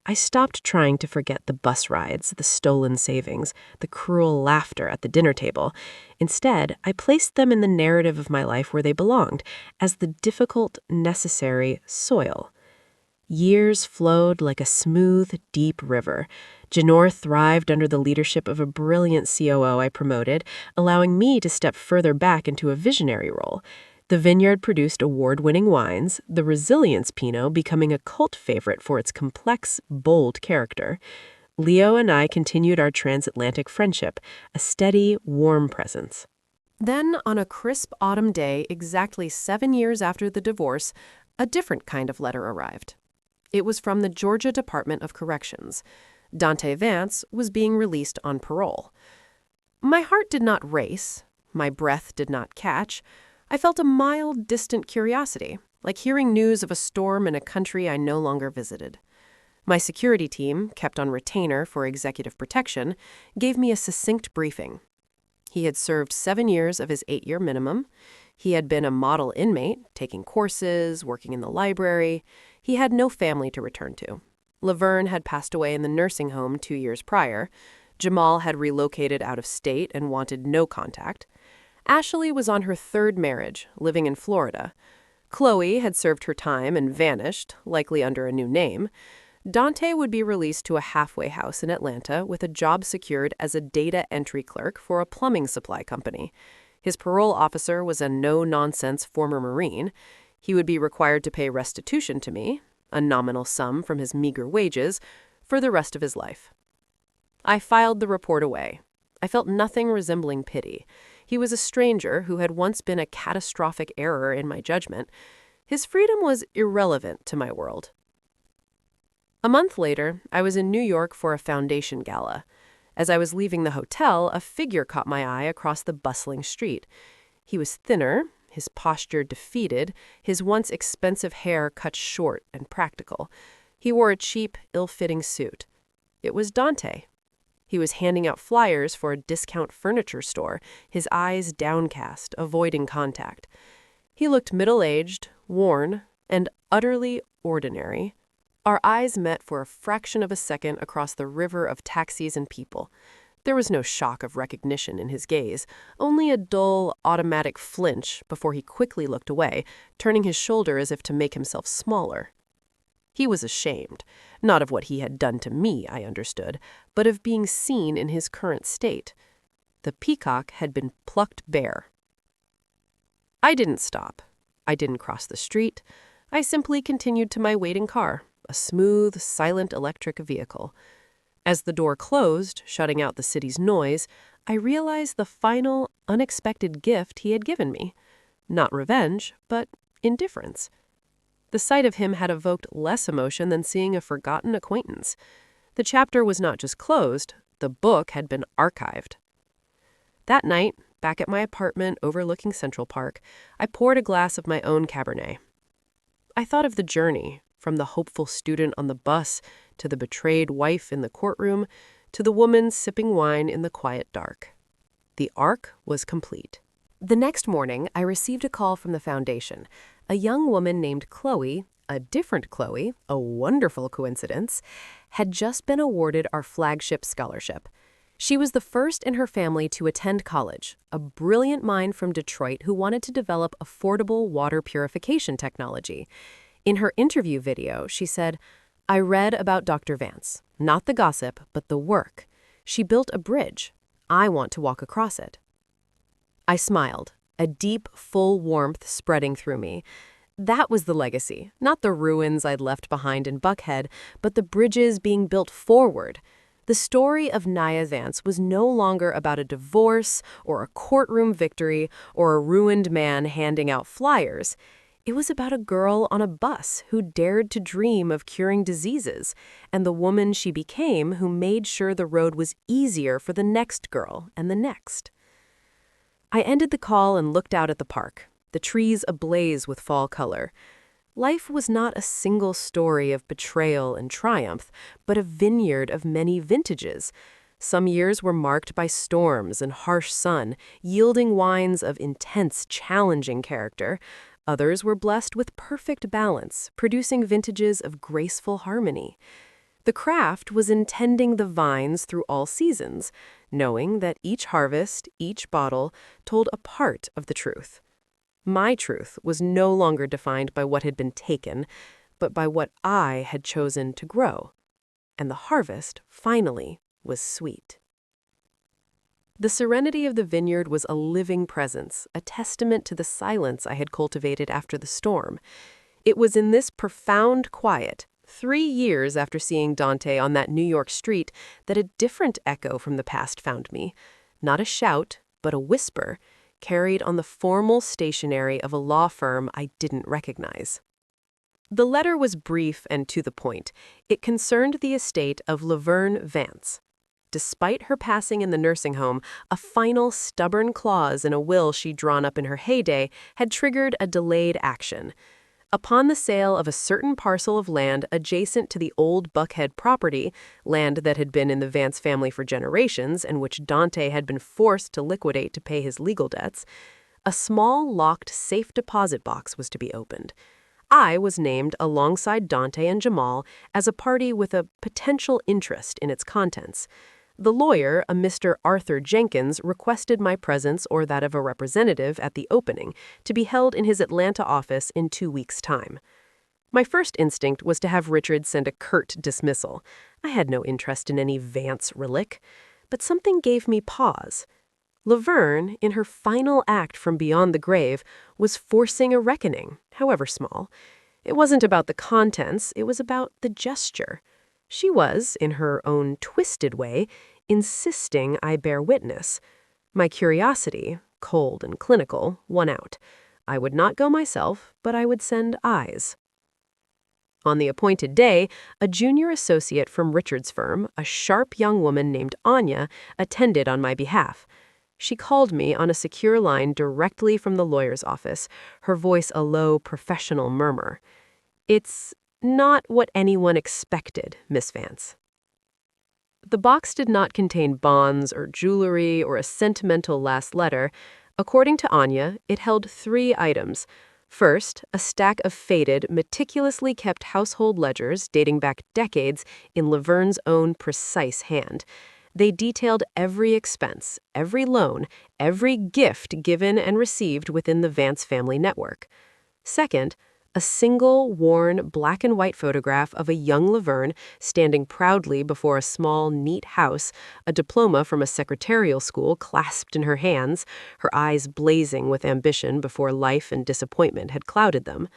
A: I stopped trying to forget the bus rides, the stolen savings, the cruel laughter at the dinner table. Instead, I placed them in the narrative of my life where they belonged, as the difficult, necessary soil. Years flowed like a smooth, deep river. Janor thrived under the leadership of a brilliant COO I promoted, allowing me to step further back into a visionary role. The vineyard produced award-winning wines, the Resilience Pinot becoming a cult favorite for its complex, bold character. Leo and I continued our transatlantic friendship, a steady, warm presence. Then, on a crisp autumn day, exactly 7 years after the divorce, a different kind of letter arrived. It was from the Georgia Department of Corrections. Dante Vance was being released on parole. My heart did not race. My breath did not catch. I felt a mild, distant curiosity, like hearing news of a storm in a country I no longer visited. My security team, kept on retainer for executive protection, gave me a succinct briefing. He had served 7 years of his 8-year minimum. He had been a model inmate, taking courses, working in the library. He had no family to return to. Laverne had passed away in the nursing home 2 years prior. Jamal had relocated out of state and wanted no contact. Ashley was on her 3rd marriage, living in Florida. Chloe had served her time and vanished, likely under a new name. Dante would be released to a halfway house in Atlanta with a job secured as a data entry clerk for a plumbing supply company. His parole officer was a no-nonsense former Marine. He would be required to pay restitution to me, a nominal sum from his meager wages, for the rest of his life. I filed the report away. I felt nothing resembling pity. He was a stranger who had once been a catastrophic error in my judgment. His freedom was irrelevant to my world. A month later, I was in New York for a foundation gala. As I was leaving the hotel, a figure caught my eye across the bustling street. He was thinner, his posture defeated, his once expensive hair cut short and practical. He wore a cheap, ill-fitting suit. It was Dante. He was handing out flyers for a discount furniture store, his eyes downcast, avoiding contact. He looked middle-aged, worn, and utterly ordinary. Our eyes met for a fraction of a second across the river of taxis and people. There was no shock of recognition in his gaze, only a dull, automatic flinch before he quickly looked away, turning his shoulder as if to make himself smaller. He was ashamed, not of what he had done to me, I understood, but of being seen in his current state. The peacock had been plucked bare. I didn't stop. I didn't cross the street. I simply continued to my waiting car, a smooth, silent electric vehicle. As the door closed, shutting out the city's noise, I realized the final, unexpected gift he had given me. Not revenge, but indifference. The sight of him had evoked less emotion than seeing a forgotten acquaintance. The chapter was not just closed, the book had been archived. That night, back at my apartment overlooking Central Park, I poured a glass of my own Cabernet. I thought of the journey, from the hopeful student on the bus, to the betrayed wife in the courtroom, to the woman sipping wine in the quiet dark. The arc was complete. The next morning, I received a call from the foundation. A young woman named Chloe, a different Chloe, a wonderful coincidence, had just been awarded our flagship scholarship. She was the first in her family to attend college, a brilliant mind from Detroit who wanted to develop affordable water purification technology. In her interview video, she said, "I read about Dr. Vance, not the gossip, but the work. She built a bridge. I want to walk across it." I smiled, a deep, full warmth spreading through me. That was the legacy, not the ruins I'd left behind in Buckhead, but the bridges being built forward. The story of Nia Vance was no longer about a divorce or a courtroom victory or a ruined man handing out flyers. It was about a girl on a bus who dared to dream of curing diseases, and the woman she became who made sure the road was easier for the next girl and the next. I ended the call and looked out at the park, the trees ablaze with fall color. Life was not a single story of betrayal and triumph, but a vineyard of many vintages. Some years were marked by storms and harsh sun, yielding wines of intense, challenging character. Others were blessed with perfect balance, producing vintages of graceful harmony. The craft was in tending the vines through all seasons, knowing that each harvest, each bottle, told a part of the truth. My truth was no longer defined by what had been taken, but by what I had chosen to grow. And the harvest, finally, was sweet. The serenity of the vineyard was a living presence, a testament to the silence I had cultivated after the storm. It was in this profound quiet, 3 years after seeing Dante on that New York street, that a different echo from the past found me. Not a shout, but a whisper, carried on the formal stationery of a law firm I didn't recognize. The letter was brief and to the point. It concerned the estate of Laverne Vance. Despite her passing in the nursing home, a final stubborn clause in a will she'd drawn up in her heyday had triggered a delayed action. Upon the sale of a certain parcel of land adjacent to the old Buckhead property, land that had been in the Vance family for generations and which Dante had been forced to liquidate to pay his legal debts, a small locked safe deposit box was to be opened. I was named alongside Dante and Jamal as a party with a potential interest in its contents. The lawyer, a Mr. Arthur Jenkins, requested my presence or that of a representative at the opening, to be held in his Atlanta office in 2 weeks' time. My first instinct was to have Richard send a curt dismissal. I had no interest in any Vance relic. But something gave me pause. Laverne, in her final act from beyond the grave, was forcing a reckoning, however small. It wasn't about the contents, it was about the gesture. She was, in her own twisted way, insisting I bear witness. My curiosity, cold and clinical, won out. I would not go myself, but I would send eyes. On the appointed day, a junior associate from Richard's firm, a sharp young woman named Anya, attended on my behalf. She called me on a secure line directly from the lawyer's office, her voice a low, professional murmur. "It's not what anyone expected, Miss Vance." The box did not contain bonds or jewelry or a sentimental last letter. According to Anya, it held 3 items. First, a stack of faded, meticulously kept household ledgers dating back decades in Laverne's own precise hand. They detailed every expense, every loan, every gift given and received within the Vance family network. Second, a single, worn, black and white photograph of a young Laverne standing proudly before a small, neat house, a diploma from a secretarial school clasped in her hands, her eyes blazing with ambition before life and disappointment had clouded them.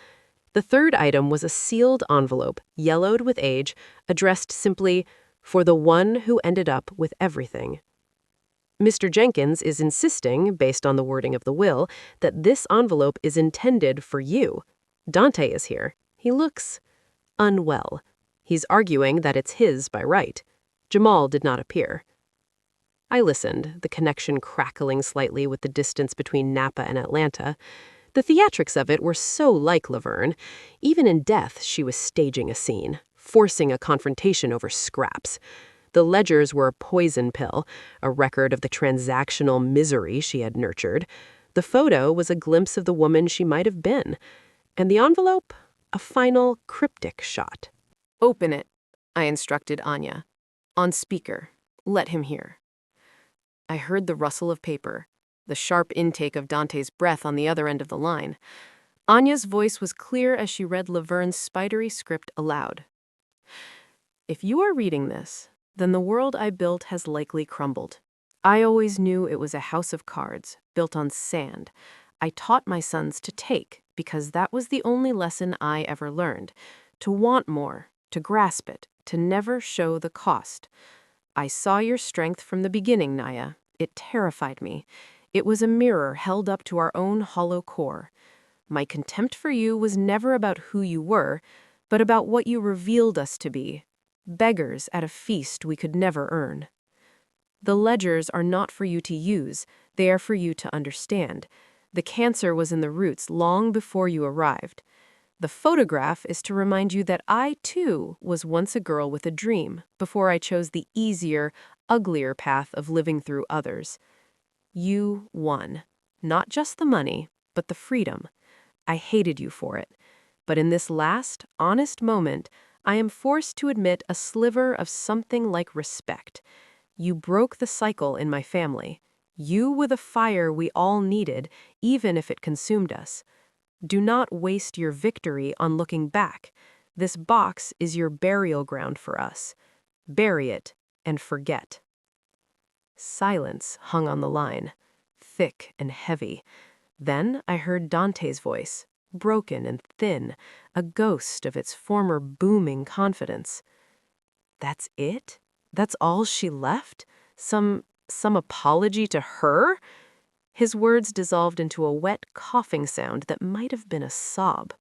A: The third item was a sealed envelope, yellowed with age, addressed simply, "For the one who ended up with everything." Mr. Jenkins is insisting, based on the wording of the will, that this envelope is intended for you. Dante is here. He looks unwell. He's arguing that it's his by right. Jamal did not appear. I listened, the connection crackling slightly with the distance between Napa and Atlanta. The theatrics of it were so like Laverne. Even in death, she was staging a scene, forcing a confrontation over scraps. The ledgers were a poison pill, a record of the transactional misery she had nurtured. The photo was a glimpse of the woman she might have been. And the envelope, a final cryptic shot.
B: "Open it," I instructed Anya. "On speaker. Let him hear."
A: I heard the rustle of paper, the sharp intake of Dante's breath on the other end of the line. Anya's voice was clear as she read Laverne's spidery script aloud. If you are reading this, then the world I built has likely crumbled. I always knew it was a house of cards, built on sand. I taught my sons to take, because that was the only lesson I ever learned. To want more, to grasp it, to never show the cost. I saw your strength from the beginning, Naya. It terrified me. It was a mirror held up to our own hollow core. My contempt for you was never about who you were, but about what you revealed us to be. Beggars at a feast we could never earn. The ledgers are not for you to use, they are for you to understand. The cancer was in the roots long before you arrived. The photograph is to remind you that I, too, was once a girl with a dream, before I chose the easier, uglier path of living through others. You won. Not just the money, but the freedom. I hated you for it. But in this last, honest moment, I am forced to admit a sliver of something like respect. You broke the cycle in my family. You were the fire we all needed, even if it consumed us. Do not waste your victory on looking back. This box is your burial ground for us. Bury it and forget. Silence hung on the line, thick and heavy. Then I heard Dante's voice, broken and thin, a ghost of its former booming confidence. That's it? That's all she left? Some apology to her? His words dissolved into a wet coughing sound that might have been a sob.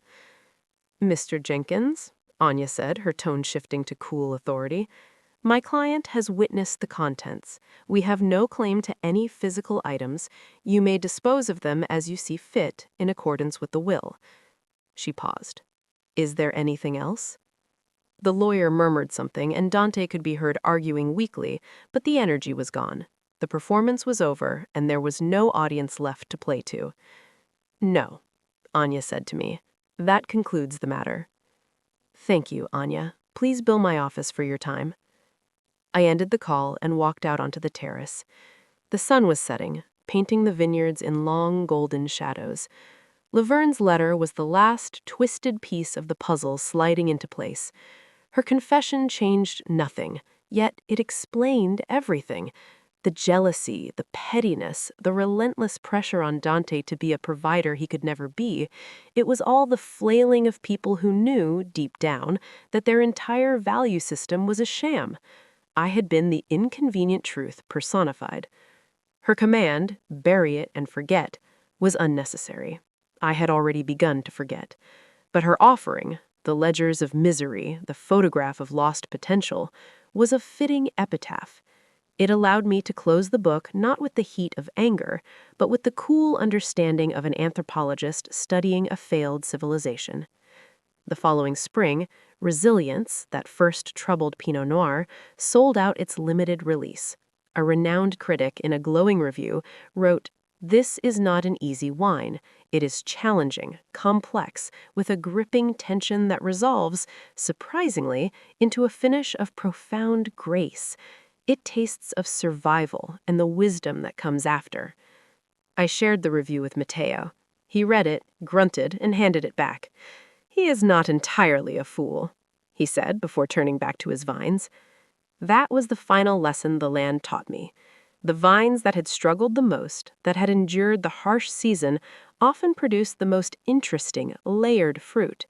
A: Mr. Jenkins, Anya said, her tone shifting to cool authority, my client has witnessed the contents. We have no claim to any physical items. You may dispose of them as you see fit in accordance with the will. She paused. Is there anything else? The lawyer murmured something, and Dante could be heard arguing weakly, but the energy was gone. The performance was over, and there was no audience left to play to. No, Anya said to me. That concludes the matter. Thank you, Anya. Please bill my office for your time. I ended the call and walked out onto the terrace. The sun was setting, painting the vineyards in long golden shadows. Laverne's letter was the last twisted piece of the puzzle sliding into place. Her confession changed nothing, yet it explained everything. The jealousy, the pettiness, the relentless pressure on Dante to be a provider he could never be, it was all the flailing of people who knew, deep down, that their entire value system was a sham. I had been the inconvenient truth personified. Her command, bury it and forget, was unnecessary. I had already begun to forget. But her offering, the ledgers of misery, the photograph of lost potential, was a fitting epitaph. It allowed me to close the book not with the heat of anger, but with the cool understanding of an anthropologist studying a failed civilization. The following spring, Resilience, that first troubled Pinot Noir, sold out its limited release. A renowned critic in a glowing review wrote, "This is not an easy wine. It is challenging, complex, with a gripping tension that resolves, surprisingly, into a finish of profound grace. It tastes of survival and the wisdom that comes after." I shared the review with Matteo. He read it, grunted, and handed it back. "He is not entirely a fool," he said before turning back to his vines. That was the final lesson the land taught me. The vines that had struggled the most, that had endured the harsh season, often produced the most interesting, layered fruit.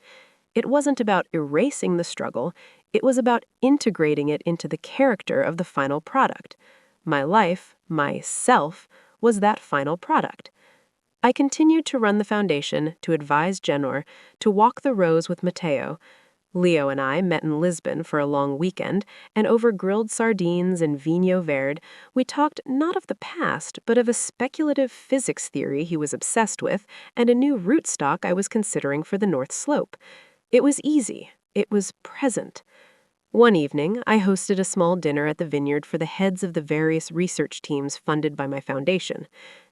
A: It wasn't about erasing the struggle, it was about integrating it into the character of the final product. My life, myself, was that final product. I continued to run the foundation, to advise Genor, to walk the rows with Matteo. Leo and I met in Lisbon for a long weekend, and over grilled sardines and vinho verde, we talked not of the past, but of a speculative physics theory he was obsessed with and a new rootstock I was considering for the North Slope. It was easy. It was present. One evening, I hosted a small dinner at the vineyard for the heads of the various research teams funded by my foundation.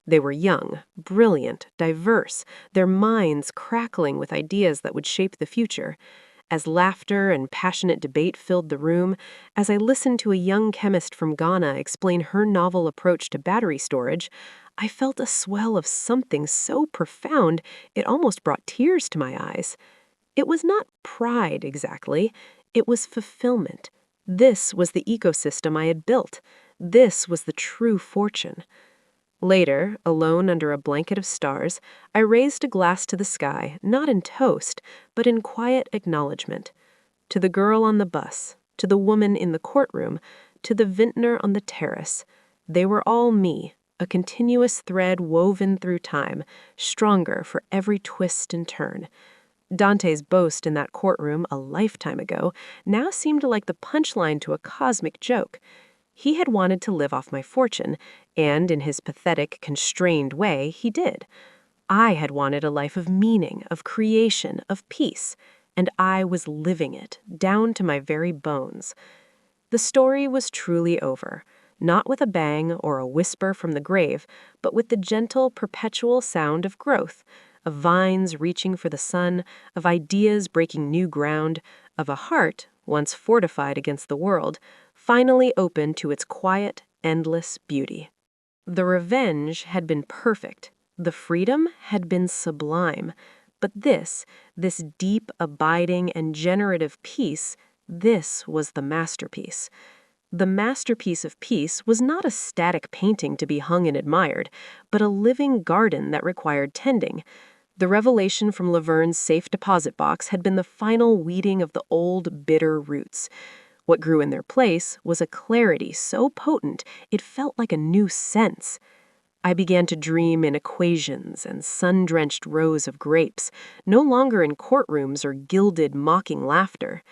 A: They were young, brilliant, diverse, their minds crackling with ideas that would shape the future. As laughter and passionate debate filled the room, as I listened to a young chemist from Ghana explain her novel approach to battery storage, I felt a swell of something so profound it almost brought tears to my eyes. It was not pride exactly, it was fulfillment. This was the ecosystem I had built. This was the true fortune. Later, alone under a blanket of stars, I raised a glass to the sky, not in toast, but in quiet acknowledgement. To the girl on the bus, to the woman in the courtroom, to the vintner on the terrace. They were all me, a continuous thread woven through time, stronger for every twist and turn. Dante's boast in that courtroom a lifetime ago now seemed like the punchline to a cosmic joke. He had wanted to live off my fortune, and in his pathetic, constrained way, he did. I had wanted a life of meaning, of creation, of peace, and I was living it, down to my very bones. The story was truly over, not with a bang or a whisper from the grave, but with the gentle, perpetual sound of growth, of vines reaching for the sun, of ideas breaking new ground, of a heart, once fortified against the world, finally open to its quiet, endless beauty. The revenge had been perfect. The freedom had been sublime. But this deep, abiding, and generative peace, this was the masterpiece. The masterpiece of peace was not a static painting to be hung and admired, but a living garden that required tending. The revelation from Laverne's safe deposit box had been the final weeding of the old, bitter roots. What grew in their place was a clarity so potent it felt like a new sense. I began to dream in equations and sun-drenched rows of grapes, no longer in courtrooms or gilded, mocking laughter.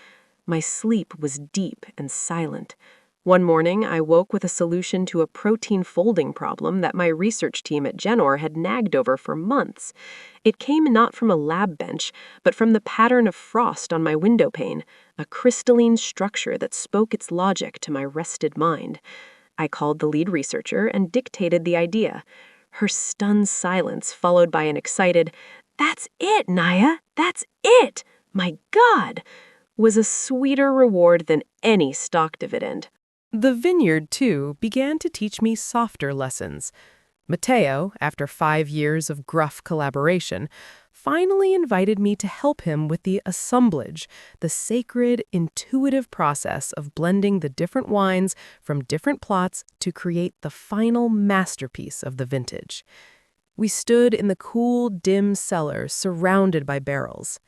A: My sleep was deep and silent. One morning, I woke with a solution to a protein folding problem that my research team at Genor had nagged over for months. It came not from a lab bench, but from the pattern of frost on my window pane, a crystalline structure that spoke its logic to my rested mind. I called the lead researcher and dictated the idea. Her stunned silence followed by an excited, "That's it, Naya! That's it! My God!" was a sweeter reward than any stock dividend.
B: The vineyard, too, began to teach me softer lessons. Matteo, after 5 years of gruff collaboration, finally invited me to help him with the assemblage, the sacred, intuitive process of blending the different wines from different plots to create the final masterpiece of the vintage. We stood in the cool, dim cellar surrounded by barrels.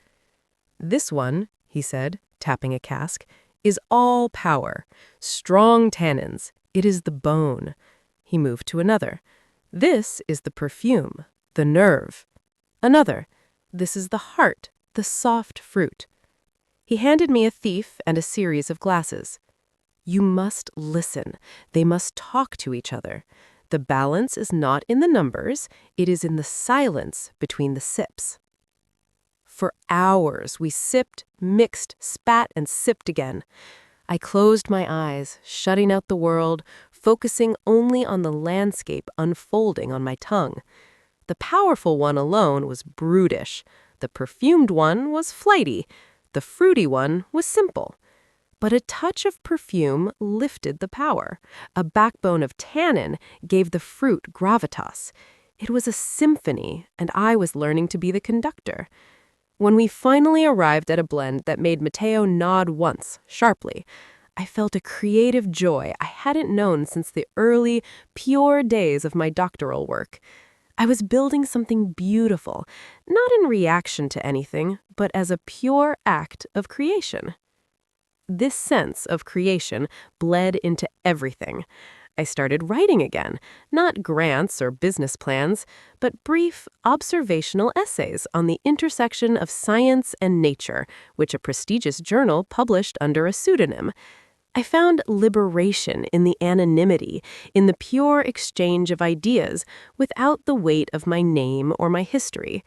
B: "This one," he said, tapping a cask, "is all power, strong tannins. It is the bone." He moved to another. "This is the perfume, the nerve." Another. "This is the heart, the soft fruit." He handed me a thief and a series of glasses. "You must listen. They must talk to each other. The balance is not in the numbers, it is in the silence between the sips." For hours, we sipped, mixed, spat, and sipped again. I closed my eyes, shutting out the world, focusing only on the landscape unfolding on my tongue. The powerful one alone was brutish. The perfumed one was flighty. The fruity one was simple. But a touch of perfume lifted the power. A backbone of tannin gave the fruit gravitas. It was a symphony, and I was learning to be the conductor. When we finally arrived at a blend that made Matteo nod once, sharply, I felt a creative joy I hadn't known since the early, pure days of my doctoral work. I was building something beautiful, not in reaction to anything, but as a pure act of creation. This sense of creation bled into everything. I started writing again, not grants or business plans, but brief, observational essays on the intersection of science and nature, which a prestigious journal published under a pseudonym. I found liberation in the anonymity, in the pure exchange of ideas, without the weight of my name or my history.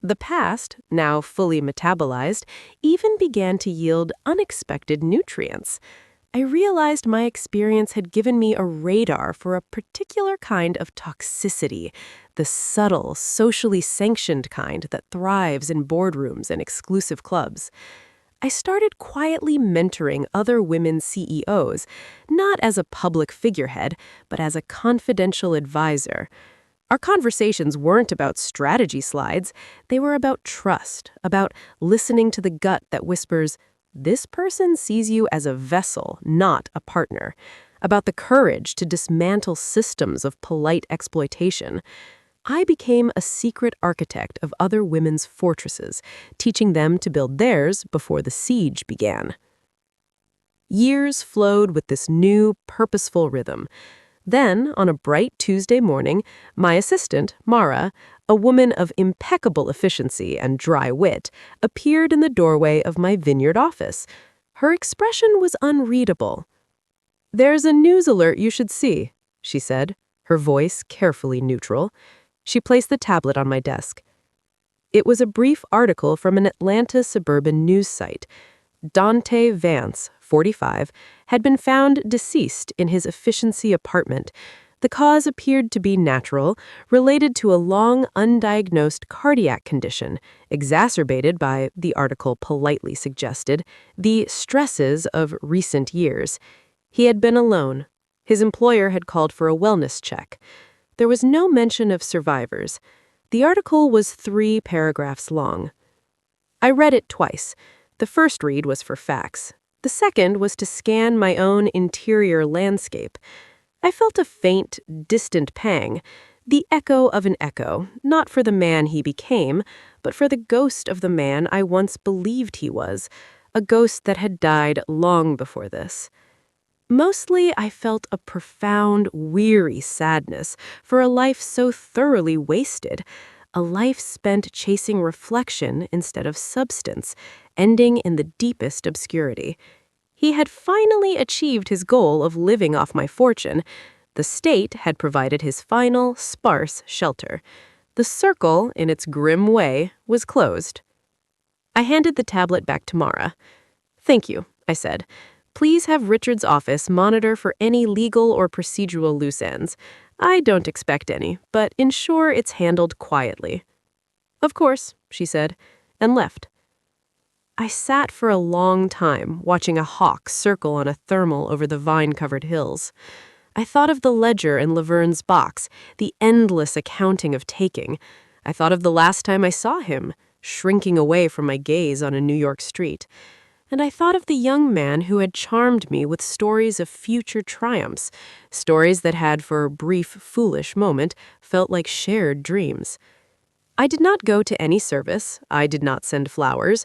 B: The past, now fully metabolized, even began to yield unexpected nutrients. I realized my experience had given me a radar for a particular kind of toxicity, the subtle, socially sanctioned kind that thrives in boardrooms and exclusive clubs.
A: I started quietly mentoring other women CEOs, not as a public figurehead, but as a confidential advisor. Our conversations weren't about strategy slides, they were about trust, about listening to the gut that whispers, "This person sees you as a vessel, not a partner," about the courage to dismantle systems of polite exploitation. I became a secret architect of other women's fortresses, teaching them to build theirs before the siege began. Years flowed with this new, purposeful rhythm. Then, on a bright Tuesday morning, my assistant, Mara, a woman of impeccable efficiency and dry wit, appeared in the doorway of my vineyard office. Her expression was unreadable. "There's a news alert you should see," she said, her voice carefully neutral. She placed the tablet on my desk. It was a brief article from an Atlanta suburban news site. Dante Vance, 45, had been found deceased in his efficiency apartment. The cause appeared to be natural, related to a long undiagnosed cardiac condition, exacerbated by, the article politely suggested, the stresses of recent years. He had been alone. His employer had called for a wellness check. There was no mention of survivors. The article was 3 paragraphs long. I read it twice. The first read was for facts. The second was to scan my own interior landscape. I felt a faint, distant pang, the echo of an echo, not for the man he became, but for the ghost of the man I once believed he was, a ghost that had died long before this. Mostly, I felt a profound, weary sadness for a life so thoroughly wasted, a life spent chasing reflection instead of substance, ending in the deepest obscurity. He had finally achieved his goal of living off my fortune. The state had provided his final, sparse shelter. The circle, in its grim way, was closed. I handed the tablet back to Mara. "Thank you," I said. "Please have Richard's office monitor for any legal or procedural loose ends. I don't expect any, but ensure it's handled quietly." "Of course," she said, and left. I sat for a long time, watching a hawk circle on a thermal over the vine-covered hills. I thought of the ledger in Laverne's box, the endless accounting of taking. I thought of the last time I saw him, shrinking away from my gaze on a New York street. And I thought of the young man who had charmed me with stories of future triumphs, stories that had, for a brief, foolish moment, felt like shared dreams. I did not go to any service. I did not send flowers.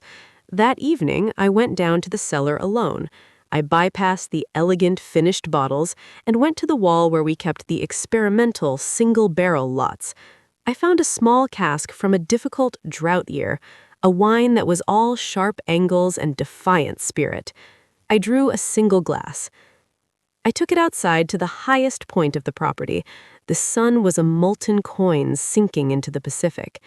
A: That evening, I went down to the cellar alone. I bypassed the elegant finished bottles and went to the wall where we kept the experimental single-barrel lots. I found a small cask from a difficult drought year, a wine that was all sharp angles and defiant spirit. I drew a single glass. I took it outside to the highest point of the property. The sun was a molten coin sinking into the Pacific.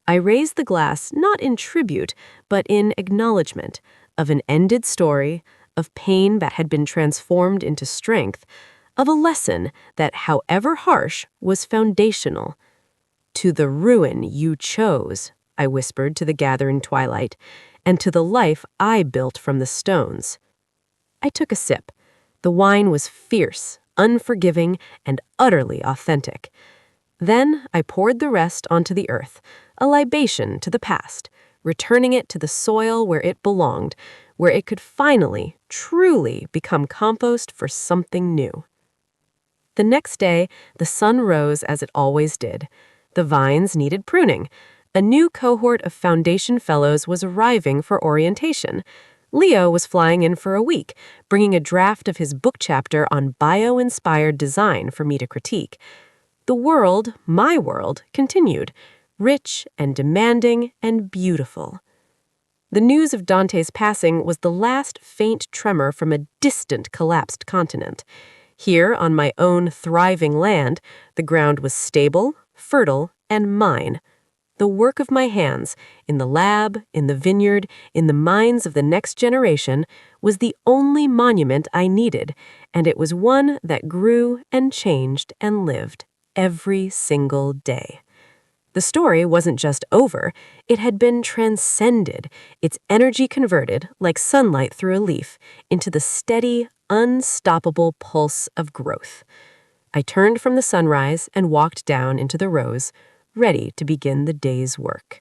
A: I raised the glass not in tribute, but in acknowledgement of an ended story, of pain that had been transformed into strength, of a lesson that, however harsh, was foundational. "To the ruin you chose," I whispered to the gathering twilight, "and to the life I built from the stones." I took a sip. The wine was fierce, unforgiving, and utterly authentic. Then I poured the rest onto the earth, a libation to the past, returning it to the soil where it belonged, where it could finally, truly become compost for something new. The next day, the sun rose as it always did. The vines needed pruning. A new cohort of Foundation Fellows was arriving for orientation. Leo was flying in for a week, bringing a draft of his book chapter on bio-inspired design for me to critique. The world, my world, continued, rich and demanding and beautiful. The news of Dante's passing was the last faint tremor from a distant collapsed continent. Here, on my own thriving land, the ground was stable, fertile, and mine. The work of my hands, in the lab, in the vineyard, in the minds of the next generation, was the only monument I needed, and it was one that grew and changed and lived every single day.
B: The story wasn't just over, it had been transcended, its energy converted, like sunlight through a leaf, into the steady, unstoppable pulse of growth. I turned from the sunrise and walked down into the rows, ready to begin the day's work.